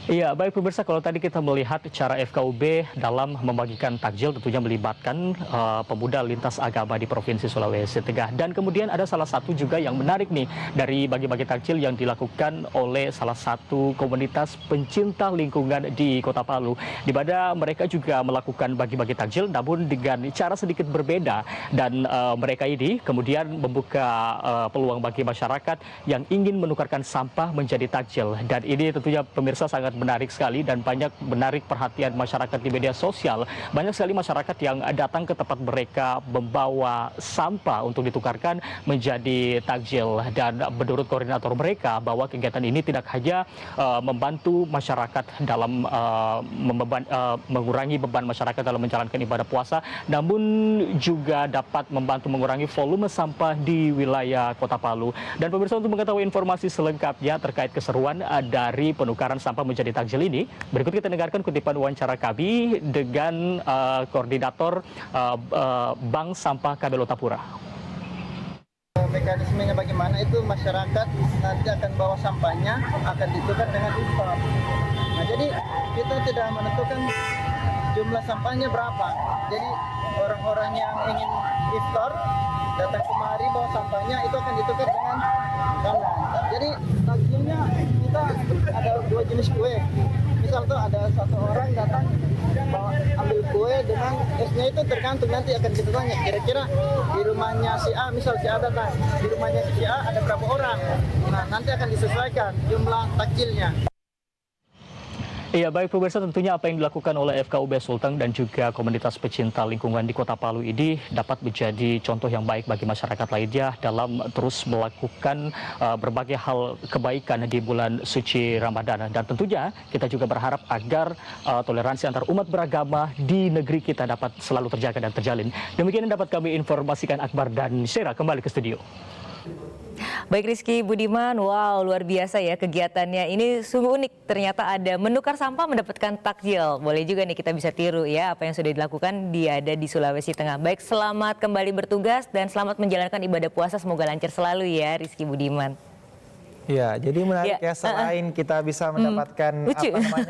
Iya, baik pemirsa, kalau tadi kita melihat cara FKUB dalam membagikan takjil tentunya melibatkan pemuda lintas agama di Provinsi Sulawesi Tengah. Dan kemudian ada salah satu juga yang menarik nih dari bagi-bagi takjil yang dilakukan oleh salah satu komunitas pencinta lingkungan di Kota Palu, di mana mereka juga melakukan bagi-bagi takjil namun dengan cara sedikit berbeda. Dan mereka ini kemudian membuka peluang bagi masyarakat yang ingin menukarkan sampah menjadi takjil. Dan ini tentunya pemirsa sangat menarik sekali dan banyak menarik perhatian masyarakat di media sosial. Banyak sekali masyarakat yang datang ke tempat mereka membawa sampah untuk ditukarkan menjadi takjil. Dan menurut koordinator mereka bahwa kegiatan ini tidak hanya membantu masyarakat dalam mengurangi beban masyarakat dalam menjalankan ibadah puasa, namun juga dapat membantu mengurangi volume sampah di wilayah Kota Palu. Dan pemirsa, untuk mengetahui informasi selengkapnya terkait keseruan dari penukaran sampah menjadi takjil ini, berikut kita dengarkan kutipan wawancara kami dengan koordinator Bank Sampah Kabel Tapura. mekanismenya bagaimana itu masyarakat nanti akan bawa sampahnya akan ditukar dengan infak. Nah, jadi kita tidak menentukan jumlah sampahnya berapa. Jadi orang-orang yang ingin iftar datang kemari bawa sampahnya itu akan ditukar dengan kanan. Jadi takjilnya kita ada 2 jenis kue. Misal tuh ada satu orang datang bawa ambil kue dengan esnya, itu tergantung nanti akan kita tanya kira-kira di rumahnya si A, misal si A datang di rumahnya si A ada berapa orang. Nah, nanti akan disesuaikan jumlah takjilnya. Iya, baik pemirsa, tentunya apa yang dilakukan oleh FKUB Sulteng dan juga komunitas pecinta lingkungan di Kota Palu ini dapat menjadi contoh yang baik bagi masyarakat lainnya dalam terus melakukan berbagai hal kebaikan di bulan suci Ramadan. Dan tentunya kita juga berharap agar toleransi antar umat beragama di negeri kita dapat selalu terjaga dan terjalin. Demikian yang dapat kami informasikan. Akbar dan Syera kembali ke studio. Baik Rizky Budiman, wow luar biasa ya kegiatannya. Ini sungguh unik, ternyata ada menukar sampah mendapatkan takjil. Boleh juga nih kita bisa tiru ya apa yang sudah dilakukan ada di Sulawesi Tengah. Baik, selamat kembali bertugas dan selamat menjalankan ibadah puasa, semoga lancar selalu ya Rizky Budiman. Ya, jadi menarik ya, selain kita bisa mendapatkan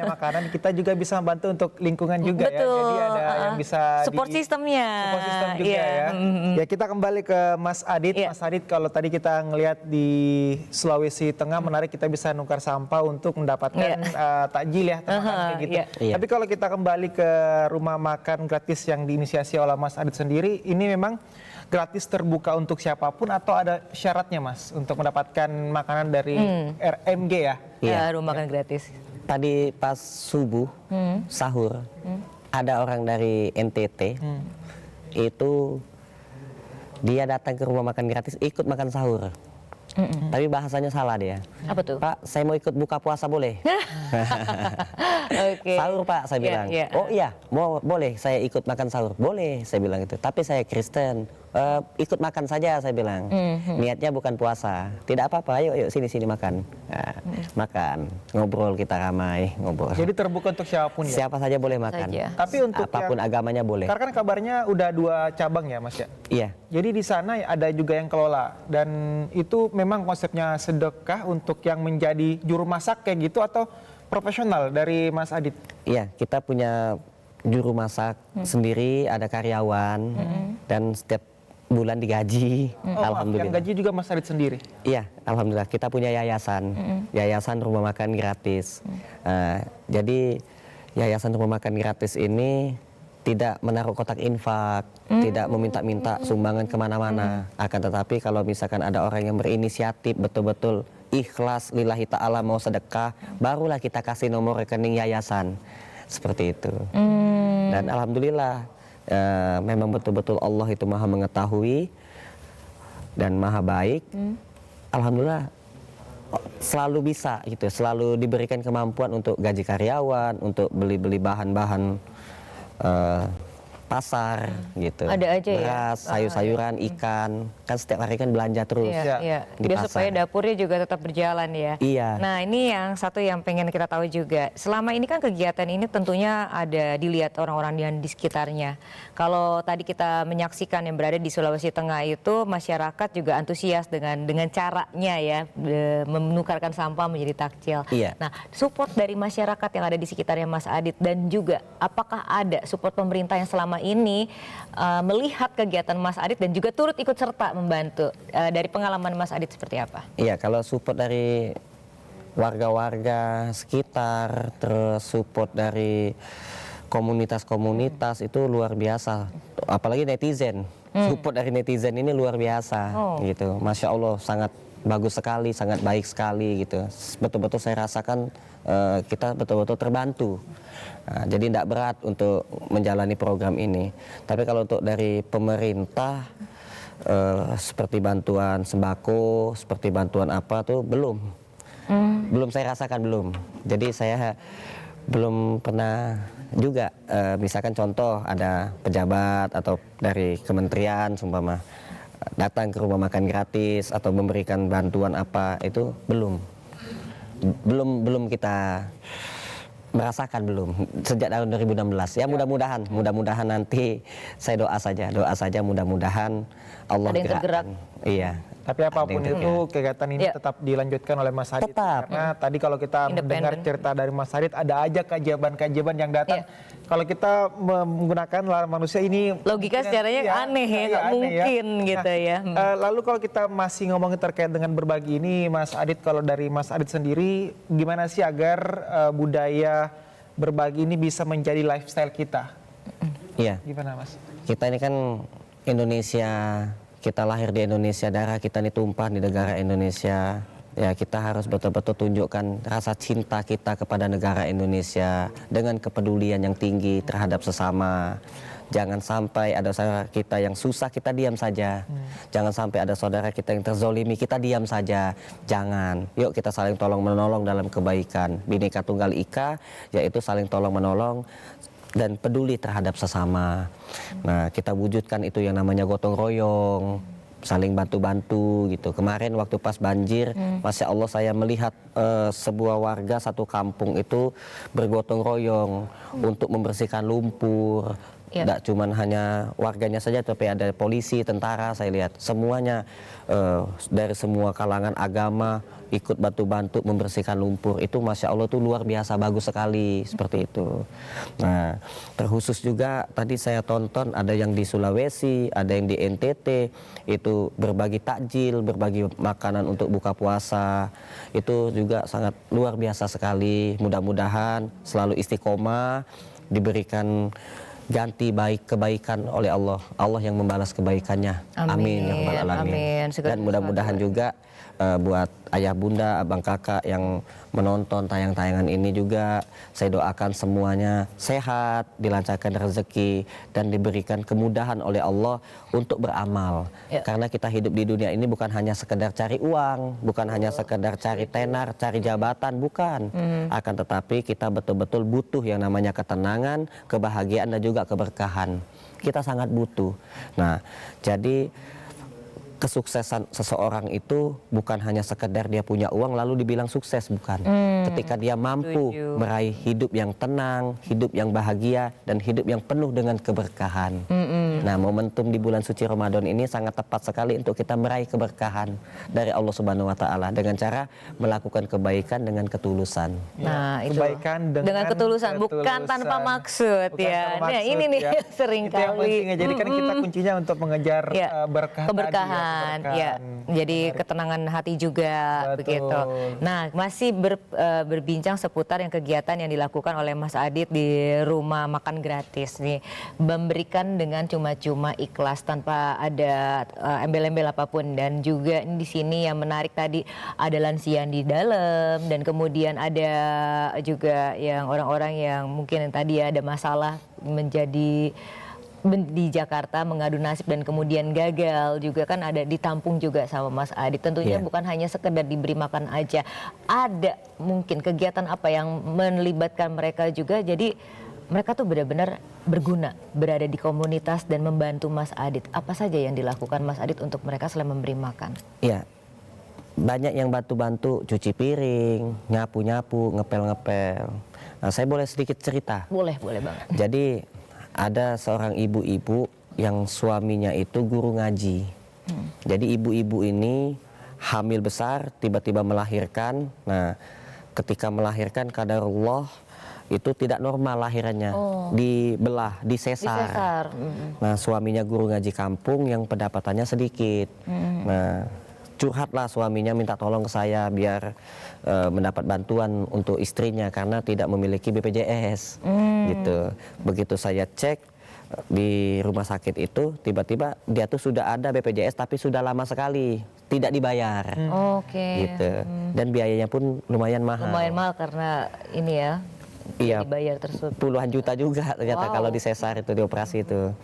makanan, kita juga bisa membantu untuk lingkungan juga. Betul. Ya. Jadi ada yang bisa support sistemnya. Support sistem juga ya. Ya, kita kembali ke Mas Adit. Mas Adit, kalau tadi kita ngelihat di Sulawesi Tengah menarik, kita bisa nukar sampah untuk mendapatkan takjil ya, kayak gitu. Tapi kalau kita kembali ke rumah makan gratis yang diinisiasi oleh Mas Adit sendiri, ini memang gratis terbuka untuk siapapun atau ada syaratnya Mas untuk mendapatkan makanan dari RMG ya? Iya, rumah makan gratis. Tadi pas subuh, sahur, ada orang dari NTT, itu dia datang ke rumah makan gratis ikut makan sahur. Tapi bahasanya salah dia. Apa tuh? Pak, saya mau ikut buka puasa boleh? Sahur Pak, saya bilang. Oh iya, boleh saya ikut makan sahur? Boleh, saya bilang itu. Tapi saya Kristen, ikut makan saja, saya bilang. Niatnya bukan puasa. Tidak apa-apa, yuk sini makan. Nah, makan, ngobrol, kita ramai, ngobrol. Jadi terbuka untuk siapapun ya? Siapa saja boleh makan. Tapi untuk apapun agamanya boleh. Karena kan kabarnya udah 2 cabang ya Mas ya? Iya. Jadi di sana ada juga yang kelola, dan itu memang konsepnya sedekah untuk yang menjadi juru masak kayak gitu atau profesional dari Mas Adit? Iya, kita punya juru masak sendiri, ada karyawan, dan setiap bulan digaji. Alhamdulillah. Yang gaji juga Mas Adit sendiri? Iya, alhamdulillah. Kita punya yayasan, yayasan rumah makan gratis. Jadi yayasan rumah makan gratis ini tidak menaruh kotak infak, tidak meminta-minta sumbangan kemana-mana. Akan tetapi kalau misalkan ada orang yang berinisiatif betul-betul ikhlas lillahi ta'ala mau sedekah, barulah kita kasih nomor rekening yayasan. Seperti itu. Dan alhamdulillah memang betul-betul Allah itu maha mengetahui dan maha baik. Alhamdulillah selalu bisa gitu, selalu diberikan kemampuan untuk gaji karyawan, untuk beli-beli bahan-bahan pasar gitu. Ada aja beras, sayur-sayuran, ikan, kan setiap hari kan belanja terus di biar pasar. supaya dapurnya juga tetap berjalan ya. Iya. Nah ini yang satu yang pengen kita tahu juga. Selama ini kan kegiatan ini tentunya ada dilihat orang-orang yang di sekitarnya. Kalau tadi kita menyaksikan yang berada di Sulawesi Tengah itu masyarakat juga antusias dengan caranya ya menukarkan sampah menjadi takjil. Iya. Nah support dari masyarakat yang ada di sekitarnya Mas Adit dan juga apakah ada support pemerintah yang selama ini melihat kegiatan Mas Adit dan juga turut ikut serta membantu. Dari pengalaman Mas Adit seperti apa? Iya, kalau support dari warga-warga sekitar, terus support dari komunitas-komunitas itu luar biasa. Apalagi netizen, support dari netizen ini luar biasa gitu. Masya Allah, sangat bagus sekali, sangat baik sekali gitu. Betul-betul saya rasakan kita betul-betul terbantu. Nah, jadi tidak berat untuk menjalani program ini. Tapi kalau untuk dari pemerintah seperti bantuan sembako, seperti bantuan apa tuh belum saya rasakan belum. Jadi saya belum pernah juga misalkan contoh ada pejabat atau dari kementerian seumpama datang ke rumah makan gratis atau memberikan bantuan apa, itu belum kita merasakan belum sejak tahun 2016 ya. Mudah-mudahan nanti saya doa saja mudah-mudahan Allah ada yang tergerak. Iya, Tapi apapun itu kegiatan ini tetap dilanjutkan oleh Mas Adit. Karena tadi kalau kita mendengar cerita dari Mas Adit, ada aja keajaiban-keajaiban yang datang. Kalau kita menggunakan nalar manusia ini, logika secaranya aneh ya, nggak mungkin gitu ya. Lalu kalau kita masih ngomongin terkait dengan berbagi ini, Mas Adit, kalau dari Mas Adit sendiri, gimana sih agar budaya berbagi ini bisa menjadi lifestyle kita? Iya. Gimana, Mas? Kita ini kan Indonesia, kita lahir di Indonesia, darah kita ini tumpah di negara Indonesia. Ya, kita harus betul-betul tunjukkan rasa cinta kita kepada negara Indonesia dengan kepedulian yang tinggi terhadap sesama. Jangan sampai ada saudara kita yang susah, kita diam saja. Jangan sampai ada saudara kita yang terzolimi, kita diam saja. Jangan. Yuk kita saling tolong-menolong dalam kebaikan. Bhinneka Tunggal Ika, yaitu saling tolong-menolong dan peduli terhadap sesama. Nah, kita wujudkan itu yang namanya gotong royong, saling bantu-bantu gitu. Kemarin waktu pas banjir, Masya Allah saya melihat sebuah warga satu kampung itu bergotong royong untuk membersihkan lumpur. Tidak cuma hanya warganya saja, tapi ada polisi, tentara, saya lihat semuanya dari semua kalangan agama ikut bantu-bantu membersihkan lumpur. Itu Masya Allah tuh luar biasa, bagus sekali seperti itu. Nah, terkhusus juga tadi saya tonton ada yang di Sulawesi, ada yang di NTT, itu berbagi takjil, berbagi makanan untuk buka puasa. Itu juga sangat luar biasa sekali. Mudah-mudahan selalu istiqomah, diberikan ganti baik kebaikan oleh Allah. Allah yang membalas kebaikannya. Amin ya rabbal alamin. Dan mudah-mudahan juga buat ayah bunda, abang kakak yang menonton tayang-tayangan ini juga, saya doakan semuanya sehat, dilancarkan rezeki dan diberikan kemudahan oleh Allah untuk beramal. Karena kita hidup di dunia ini bukan hanya sekedar cari uang, bukan hanya sekedar cari tenar, cari jabatan, bukan. Akan tetapi kita betul-betul butuh yang namanya ketenangan, kebahagiaan dan juga keberkahan. Kita sangat butuh. Nah, jadi kesuksesan seseorang itu bukan hanya sekedar dia punya uang lalu dibilang sukses, bukan. Ketika dia mampu meraih hidup yang tenang, hidup yang bahagia, dan hidup yang penuh dengan keberkahan. Nah, momentum di bulan suci Ramadan ini sangat tepat sekali untuk kita meraih keberkahan dari Allah Subhanahu wa Ta'ala dengan cara melakukan kebaikan dengan ketulusan. Nah, itu kebaikan dengan ketulusan, bukan tanpa maksud, bukan ya. tanpa Nah, ini nih sering itu yang kali. penting, jadi kan kita kuncinya untuk mengejar berkah keberkahan. Ya, jadi ketenangan hati juga. Betul. Begitu. Nah, masih berbincang seputar yang kegiatan yang dilakukan oleh Mas Adit di rumah makan gratis nih, memberikan dengan cuma-cuma ikhlas tanpa ada embel-embel apapun. Dan juga di sini yang menarik tadi ada lansia di dalam, dan kemudian ada juga yang orang-orang yang mungkin tadi ada masalah menjadi di Jakarta mengadu nasib dan kemudian gagal juga, kan ada ditampung juga sama Mas Adit. Tentunya bukan hanya sekedar diberi makan aja, ada mungkin kegiatan apa yang melibatkan mereka juga, jadi mereka tuh benar-benar berguna berada di komunitas dan membantu Mas Adit. Apa saja yang dilakukan Mas Adit untuk mereka selain memberi makan? Iya, banyak yang bantu-bantu cuci piring, nyapu-nyapu, ngepel-ngepel. Nah, saya boleh sedikit cerita? Boleh banget. Jadi ada seorang ibu-ibu yang suaminya itu guru ngaji. Jadi ibu-ibu ini hamil besar, tiba-tiba melahirkan. Nah, ketika melahirkan qadarullah itu tidak normal lahirannya, dibelah, disesar. Nah, suaminya guru ngaji kampung yang pendapatannya sedikit. Nah, curhatlah suaminya, minta tolong ke saya biar mendapat bantuan untuk istrinya karena tidak memiliki BPJS gitu. Begitu saya cek di rumah sakit itu, tiba-tiba dia tuh sudah ada BPJS tapi sudah lama sekali tidak dibayar. Gitu. Dan biayanya pun lumayan mahal. Lumayan mahal karena ini ya. Iya, dibayar tersebut. Puluhan juta juga ternyata kalau disesar itu, dioperasi itu.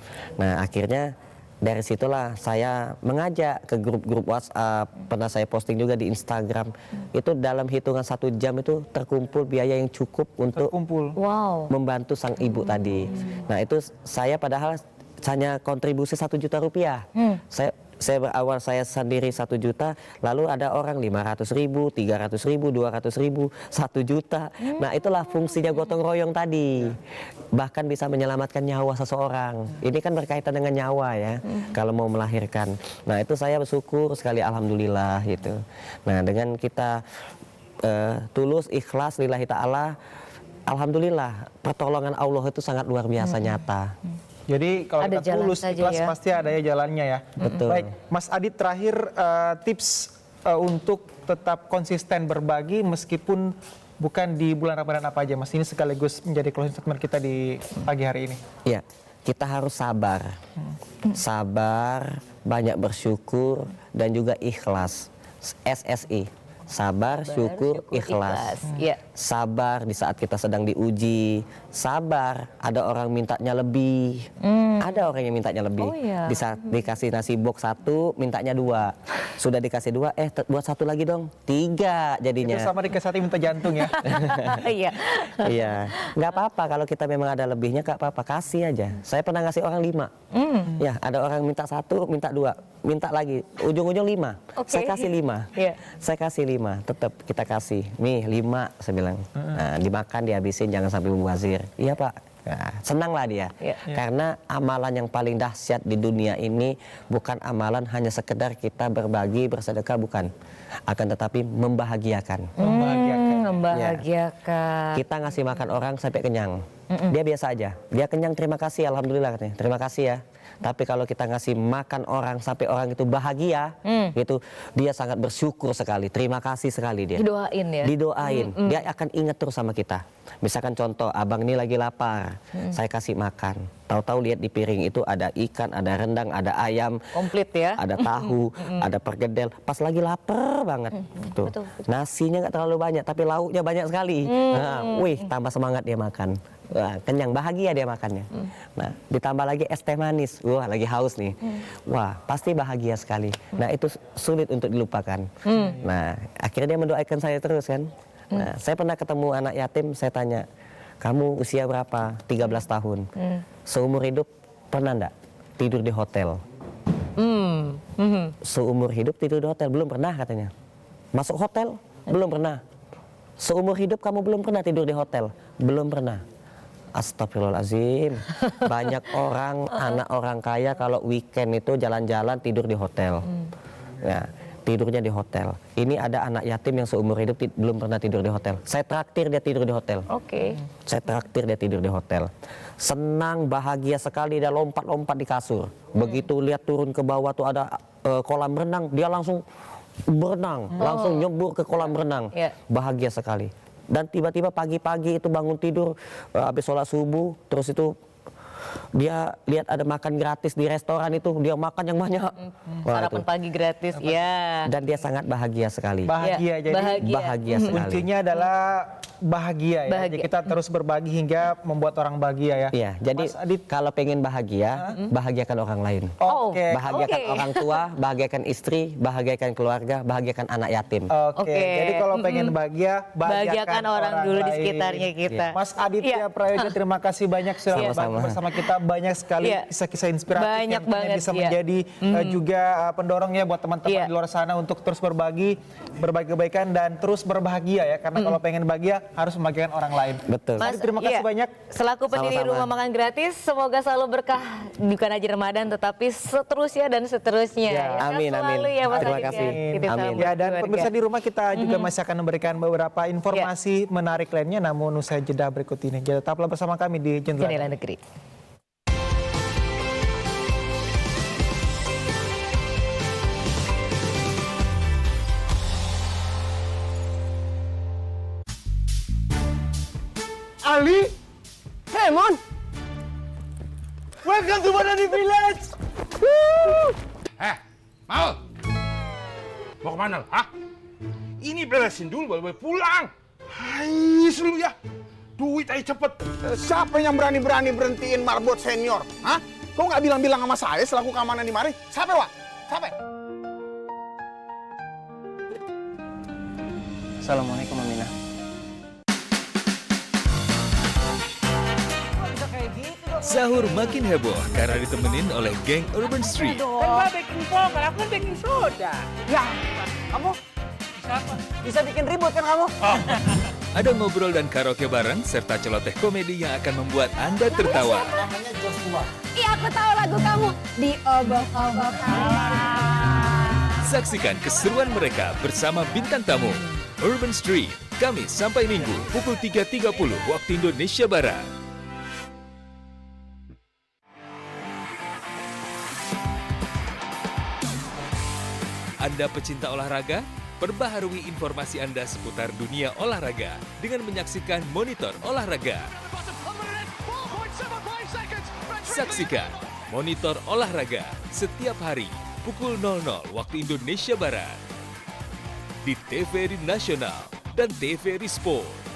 Nah, akhirnya dari situlah saya mengajak ke grup-grup WhatsApp, pernah saya posting juga di Instagram. Itu dalam hitungan 1 jam itu terkumpul biaya yang cukup untuk membantu sang ibu tadi. Nah, itu saya padahal hanya kontribusi 1 juta rupiah. Saya saya berawal saya sendiri 1 juta, lalu ada orang 500.000, 300.000, 200.000, 1 juta. Nah itulah fungsinya gotong royong tadi. Bahkan bisa menyelamatkan nyawa seseorang. Ini kan berkaitan dengan nyawa ya, kalau mau melahirkan. Nah itu saya bersyukur sekali, alhamdulillah gitu. Nah dengan kita tulus, ikhlas, lillahi ta'ala, alhamdulillah pertolongan Allah itu sangat luar biasa nyata. Jadi kalau Ada kita tulus, jalan saja ikhlas ya. pasti ada ya jalannya ya. Betul. Baik, Mas Adit terakhir tips untuk tetap konsisten berbagi meskipun bukan di bulan Ramadan apa aja Mas. Ini sekaligus menjadi closing statement kita di pagi hari ini. Ya, kita harus sabar. Sabar, banyak bersyukur dan juga ikhlas. SSI. Sabar, syukur, ikhlas. Ya. Sabar di saat kita sedang diuji. Sabar, ada orang mintanya lebih. Ada orang yang mintanya lebih. Oh, iya. Bisa dikasih nasi box 1, mintanya 2. Sudah dikasih 2, buat 1 lagi dong. 3 jadinya. Itu sama dikasih hati minta jantung ya. Iya. Iya, nggak apa-apa kalau kita memang ada lebihnya, nggak apa-apa, kasih aja. Saya pernah ngasih orang 5. Ya, ada orang minta 1, minta 2, minta lagi, ujung-ujung 5. Oke. Saya kasih 5. Iya. Saya kasih 5, tetap kita kasih. Nih 5, saya bilang. Nah, dimakan, dihabisin, jangan sampai mubazir. Iya Pak. Nah, senanglah dia. Iya. Karena amalan yang paling dahsyat di dunia ini bukan amalan hanya sekedar kita berbagi, bersedekah, bukan. Akan tetapi membahagiakan. Membahagiakan. Kita ngasih makan orang sampai kenyang. Dia biasa aja. Dia kenyang, terima kasih, alhamdulillah katanya. Terima kasih ya. Tapi kalau kita ngasih makan orang sampai orang itu bahagia, gitu, dia sangat bersyukur sekali. Terima kasih sekali dia. Didoain ya. Didoain. Dia akan ingat terus sama kita. Misalkan contoh, abang ini lagi lapar, saya kasih makan. Tahu-tahu lihat di piring itu ada ikan, ada rendang, ada ayam, komplit ya. ada tahu, ada pergedel. Pas lagi lapar banget, tuh. Betul. Nasinya nggak terlalu banyak, tapi lauknya banyak sekali. Nah, wih, tambah semangat dia makan. Wah, kenyang, bahagia dia makannya. Nah, ditambah lagi es teh manis. Wah, lagi haus nih. Wah, pasti bahagia sekali. Nah, itu sulit untuk dilupakan. Nah, akhirnya dia mendoakan saya terus kan. Nah, saya pernah ketemu anak yatim, saya tanya, kamu usia berapa? 13 tahun. Seumur hidup pernah enggak tidur di hotel? Seumur hidup tidur di hotel? Belum pernah katanya. Masuk hotel? Belum pernah. Seumur hidup kamu belum pernah tidur di hotel? Belum pernah. Astagfirullahaladzim. Banyak orang, anak orang kaya kalau weekend itu jalan-jalan tidur di hotel. Nah, tidurnya di hotel. Ini ada anak yatim yang seumur hidup belum pernah tidur di hotel. Saya traktir dia tidur di hotel. Oke. Saya traktir dia tidur di hotel. Senang, bahagia sekali, dia lompat-lompat di kasur. Begitu lihat turun ke bawah tuh ada kolam renang, dia langsung berenang, langsung nyebur ke kolam renang. Bahagia sekali. Dan tiba-tiba pagi-pagi itu bangun tidur, habis sholat subuh, terus itu dia lihat ada makan gratis di restoran itu, dia makan yang banyak. Sarapan pagi gratis, ya. Dan dia sangat bahagia sekali. Bahagia, jadi bahagia sekali. kuncinya adalah bahagia ya. Jadi kita terus berbagi hingga membuat orang bahagia ya. Iya, jadi kalau pengen bahagia, bahagiakan orang lain. Bahagiakan orang tua, bahagiakan istri, bahagiakan keluarga, bahagiakan anak yatim. Jadi kalau pengen bahagia, bahagiakan orang dulu di lain. sekitarnya kita. Mas Aditya Prayoga, terima kasih banyak sudah berbagi bersama kita. Banyak sekali kisah-kisah inspiratif Banyak yang banget, bisa menjadi juga pendorong ya buat teman-teman di luar sana untuk terus berbagi kebaikan dan terus berbahagia ya. Karena kalau pengen bahagia harus membahagiakan orang lain. Betul. Mas, terima kasih banyak. Selaku pendiri Rumah Makan Gratis, semoga selalu berkah bukan aja Ramadan tetapi seterusnya dan seterusnya. Ya, amin, amin. Selalu ya Mas Terima Aditya. kasih. Amin. Ya, dan pemirsa di rumah kita juga masih akan memberikan beberapa informasi menarik lainnya, namun usai jeda berikut ini. Jadi tetaplah bersama kami di Jendela Negeri. Ali, hey Mon, welcome to Banana Village. Mau kemana? Hah? Ini beresin dulu baru boleh pulang. Hai, lu ya. Duit aja cepet. Siapa yang berani-berani berhentiin marbot senior? Hah? Kok nggak bilang-bilang sama saya selaku keamanan di mari? Siapa, Wak? Siapa? Assalamualaikum, Aminah. Sahur makin heboh karena ditemenin oleh geng Urban Street. Kan baking powder, aku kan baking soda. Ya, kamu bisa bikin ribut kan kamu? Ada ngobrol dan karaoke bareng serta celoteh komedi yang akan membuat Anda tertawa. Namanya Joshua. Iya, aku tahu lagu kamu. Diobok-obok. Saksikan keseruan mereka bersama bintang tamu. Urban Street, Kamis sampai Minggu pukul 3.30 waktu Indonesia Barat. Anda pecinta olahraga? Perbaharui informasi Anda seputar dunia olahraga dengan menyaksikan Monitor Olahraga. Saksikan Monitor Olahraga setiap hari pukul 00 waktu Indonesia Barat di TVRI Nasional dan TVRI Sport.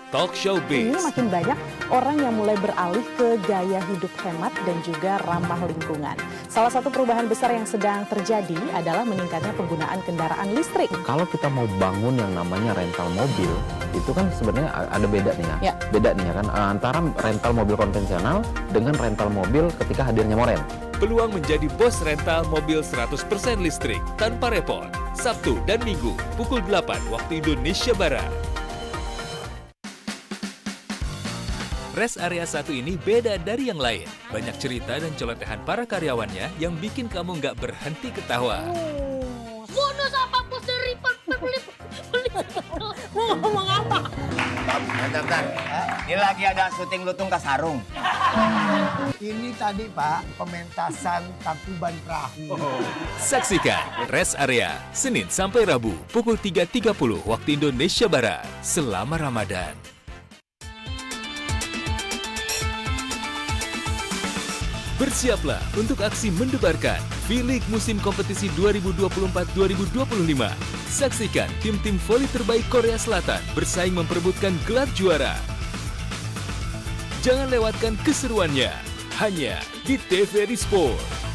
Talk Show Ini Biz. makin banyak orang yang mulai beralih ke gaya hidup hemat dan juga ramah lingkungan. Salah satu perubahan besar yang sedang terjadi adalah meningkatnya penggunaan kendaraan listrik. Kalau kita mau bangun yang namanya rental mobil, itu kan sebenarnya ada beda nih ya. Beda nih ya kan antara rental mobil konvensional dengan rental mobil ketika hadirnya Moren. Peluang menjadi bos rental mobil 100% listrik tanpa repot. Sabtu dan Minggu pukul 8 waktu Indonesia Barat. Rest Area 1 ini beda dari yang lain. Banyak cerita dan celotehan para karyawannya yang bikin kamu nggak berhenti ketawa. Bonus apa bos dari beli. Mau ngomong apa? Bentar. Ini lagi ada syuting Lutung Kasarung. Ini tadi Pak, pementasan Tangkuban Perahu. Saksikan Rest Area Senin sampai Rabu pukul 3.30 waktu Indonesia Barat selama Ramadan. Bersiaplah untuk aksi mendebarkan V-League musim kompetisi 2024-2025. Saksikan tim-tim voli terbaik Korea Selatan bersaing memperebutkan gelar juara. Jangan lewatkan keseruannya hanya di TVRI Sport.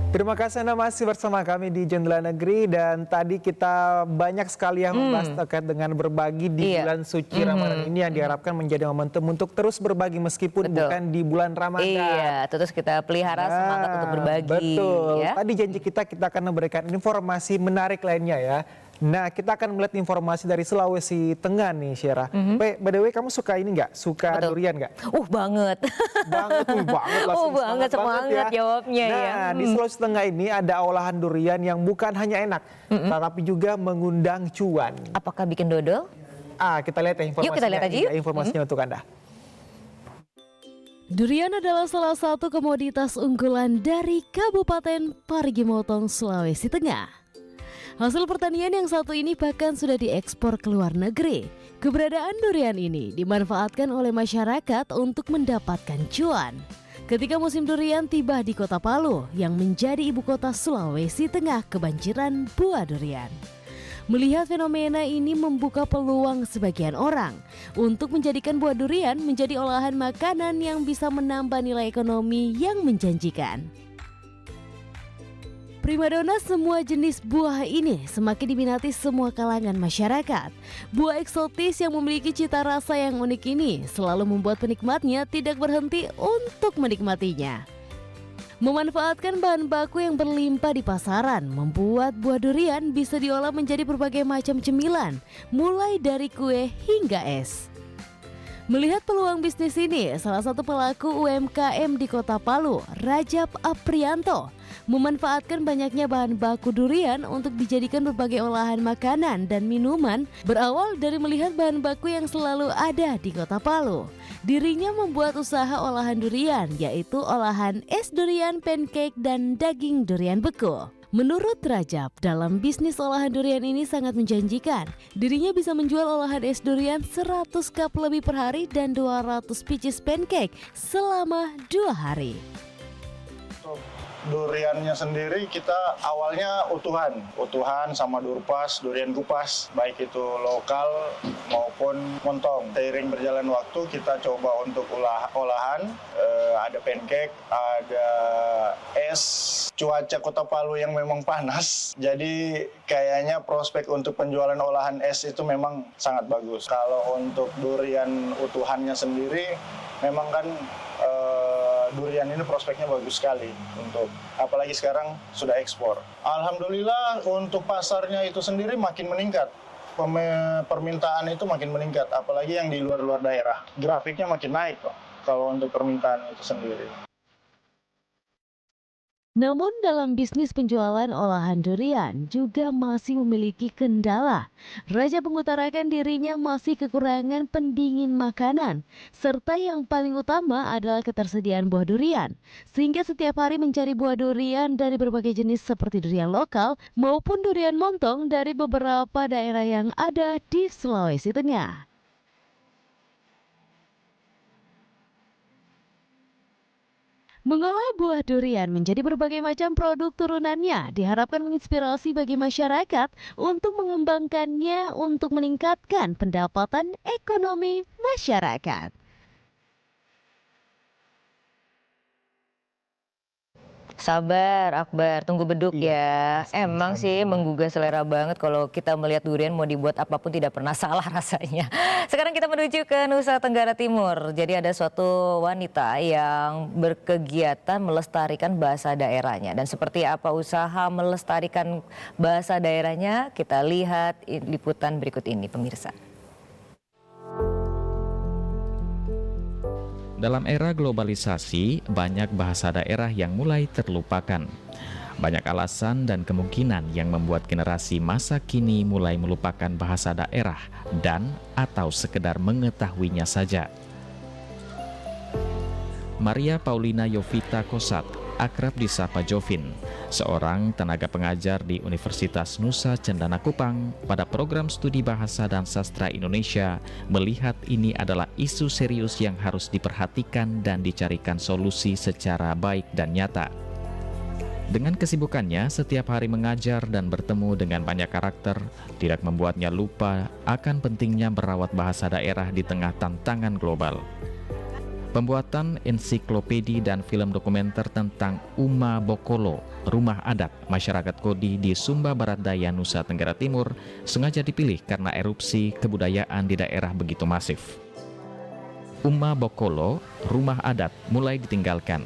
Terima kasih Anda masih bersama kami di Jendela Negeri dan tadi kita banyak sekali yang membahas terkait dengan berbagi di bulan suci Ramadan ini yang diharapkan menjadi momentum untuk terus berbagi meskipun bukan di bulan Ramadan. Iya, terus kita pelihara semangat untuk berbagi. Betul. Ya? Tadi janji kita akan memberikan informasi menarik lainnya ya. Nah, kita akan melihat informasi dari Sulawesi Tengah nih, Syera. By the way, kamu suka ini nggak? Suka durian nggak? Banget. Banget. Semangat jawabnya ya. Nah, di Sulawesi Tengah ini ada olahan durian yang bukan hanya enak, tetapi juga mengundang cuan. Apakah bikin dodol? Kita lihat ya informasinya. Yuk kita lihat aja yuk. Informasinya untuk Anda. Durian adalah salah satu komoditas unggulan dari Kabupaten Parigi Motong, Sulawesi Tengah. Hasil pertanian yang satu ini bahkan sudah diekspor ke luar negeri. Keberadaan durian ini dimanfaatkan oleh masyarakat untuk mendapatkan cuan. Ketika musim durian tiba di Kota Palu yang menjadi ibu kota Sulawesi Tengah kebanjiran buah durian. Melihat fenomena ini membuka peluang sebagian orang untuk menjadikan buah durian menjadi olahan makanan yang bisa menambah nilai ekonomi yang menjanjikan. Primadona semua jenis buah ini semakin diminati semua kalangan masyarakat. Buah eksotis yang memiliki cita rasa yang unik ini selalu membuat penikmatnya tidak berhenti untuk menikmatinya. Memanfaatkan bahan baku yang berlimpah di pasaran membuat buah durian bisa diolah menjadi berbagai macam cemilan, mulai dari kue hingga es. Melihat peluang bisnis ini, salah satu pelaku UMKM di Kota Palu, Rajab Aprianto, memanfaatkan banyaknya bahan baku durian untuk dijadikan berbagai olahan makanan dan minuman berawal dari melihat bahan baku yang selalu ada di Kota Palu. Dirinya membuat usaha olahan durian, yaitu olahan es durian, pancake, dan daging durian beku. Menurut Rajab, dalam bisnis olahan durian ini sangat menjanjikan. Dirinya bisa menjual olahan es durian 100 cup lebih per hari dan 200 pieces pancake selama 2 hari. duriannya sendiri kita awalnya utuhan sama durpas, durian kupas, baik itu lokal maupun montong. Seiring berjalan waktu kita coba untuk olahan, ada pancake, ada es. Cuaca Kota Palu yang memang panas, jadi kayaknya prospek untuk penjualan olahan es itu memang sangat bagus. Kalau untuk durian utuhannya sendiri, memang kan durian ini prospeknya bagus sekali untuk, apalagi sekarang sudah ekspor. Alhamdulillah untuk pasarnya itu sendiri makin meningkat. Permintaan itu makin meningkat, apalagi yang di luar daerah. Grafiknya makin naik kok kalau untuk permintaan itu sendiri. Namun dalam bisnis penjualan olahan durian juga masih memiliki kendala. Raja mengutarakan dirinya masih kekurangan pendingin makanan, serta yang paling utama adalah ketersediaan buah durian. Sehingga setiap hari mencari buah durian dari berbagai jenis seperti durian lokal maupun durian montong dari beberapa daerah yang ada di Sulawesi Tengah. Mengolah buah durian menjadi berbagai macam produk turunannya diharapkan menginspirasi bagi masyarakat untuk mengembangkannya untuk meningkatkan pendapatan ekonomi masyarakat. Sabar Akbar, tunggu beduk ya. Emang sih menggugah selera banget kalau kita melihat durian mau dibuat apapun tidak pernah salah rasanya. Sekarang kita menuju ke Nusa Tenggara Timur. Jadi ada suatu wanita yang berkegiatan melestarikan bahasa daerahnya. Dan seperti apa usaha melestarikan bahasa daerahnya, kita lihat liputan berikut ini pemirsa. Dalam era globalisasi, banyak bahasa daerah yang mulai terlupakan. Banyak alasan dan kemungkinan yang membuat generasi masa kini mulai melupakan bahasa daerah dan atau sekedar mengetahuinya saja. Maria Paulina Yovita Kosat, akrab disapa Jovin, seorang tenaga pengajar di Universitas Nusa Cendana Kupang pada program studi Bahasa dan Sastra Indonesia, melihat ini adalah isu serius yang harus diperhatikan dan dicarikan solusi secara baik dan nyata. Dengan kesibukannya setiap hari mengajar dan bertemu dengan banyak karakter, tidak membuatnya lupa akan pentingnya merawat bahasa daerah di tengah tantangan global. Pembuatan ensiklopedi dan film dokumenter tentang Uma Bokolo, rumah adat masyarakat Kodi di Sumba Barat Daya, Nusa Tenggara Timur, sengaja dipilih karena erupsi kebudayaan di daerah begitu masif. Uma Bokolo, rumah adat, mulai ditinggalkan.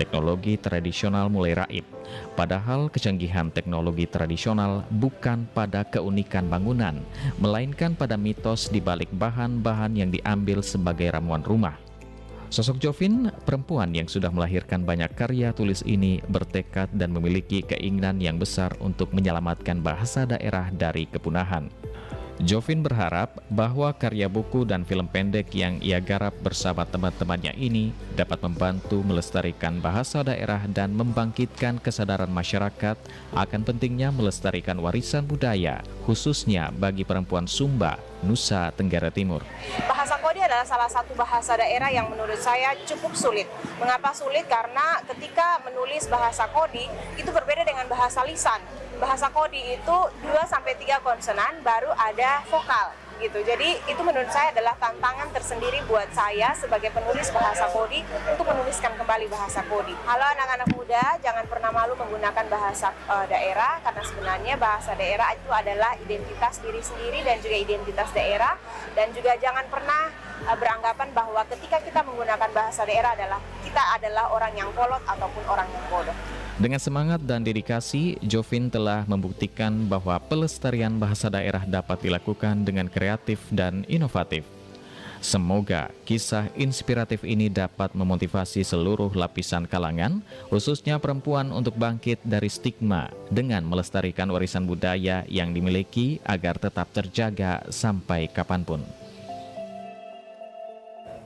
Teknologi tradisional mulai raib. Padahal kecanggihan teknologi tradisional bukan pada keunikan bangunan, melainkan pada mitos di balik bahan-bahan yang diambil sebagai ramuan rumah. Sosok Jovin, perempuan yang sudah melahirkan banyak karya tulis ini, bertekad dan memiliki keinginan yang besar untuk menyelamatkan bahasa daerah dari kepunahan. Jovin berharap bahwa karya buku dan film pendek yang ia garap bersama teman-temannya ini dapat membantu melestarikan bahasa daerah dan membangkitkan kesadaran masyarakat akan pentingnya melestarikan warisan budaya, khususnya bagi perempuan Sumba, Nusa Tenggara Timur. Bahasa Kodi adalah salah satu bahasa daerah yang menurut saya cukup sulit. Mengapa sulit? Karena ketika menulis bahasa Kodi itu berbeda dengan bahasa lisan. Bahasa Kodi itu 2-3 konsonan baru ada vokal gitu. Jadi itu menurut saya adalah tantangan tersendiri buat saya sebagai penulis bahasa Kodi untuk menuliskan kembali bahasa Kodi. Halo anak-anak muda, jangan pernah malu menggunakan bahasa daerah, karena sebenarnya bahasa daerah itu adalah identitas diri sendiri dan juga identitas daerah. Dan juga jangan pernah beranggapan bahwa ketika kita menggunakan bahasa daerah kita adalah orang yang kolot ataupun orang yang bodoh. Dengan semangat dan dedikasi, Jovin telah membuktikan bahwa pelestarian bahasa daerah dapat dilakukan dengan kreatif dan inovatif. Semoga kisah inspiratif ini dapat memotivasi seluruh lapisan kalangan, khususnya perempuan, untuk bangkit dari stigma dengan melestarikan warisan budaya yang dimiliki agar tetap terjaga sampai kapanpun.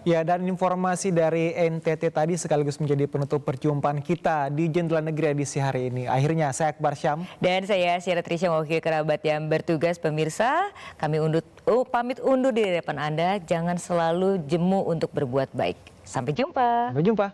Ya, dan informasi dari NTT tadi sekaligus menjadi penutup perjumpaan kita di Jendela Negeri edisi hari ini. Akhirnya saya Akbar Syam. Dan saya Syara Trisha, mewakili kerabat yang bertugas. Pemirsa, kami pamit undur di depan Anda. Jangan selalu jemu untuk berbuat baik. Sampai jumpa. Sampai jumpa.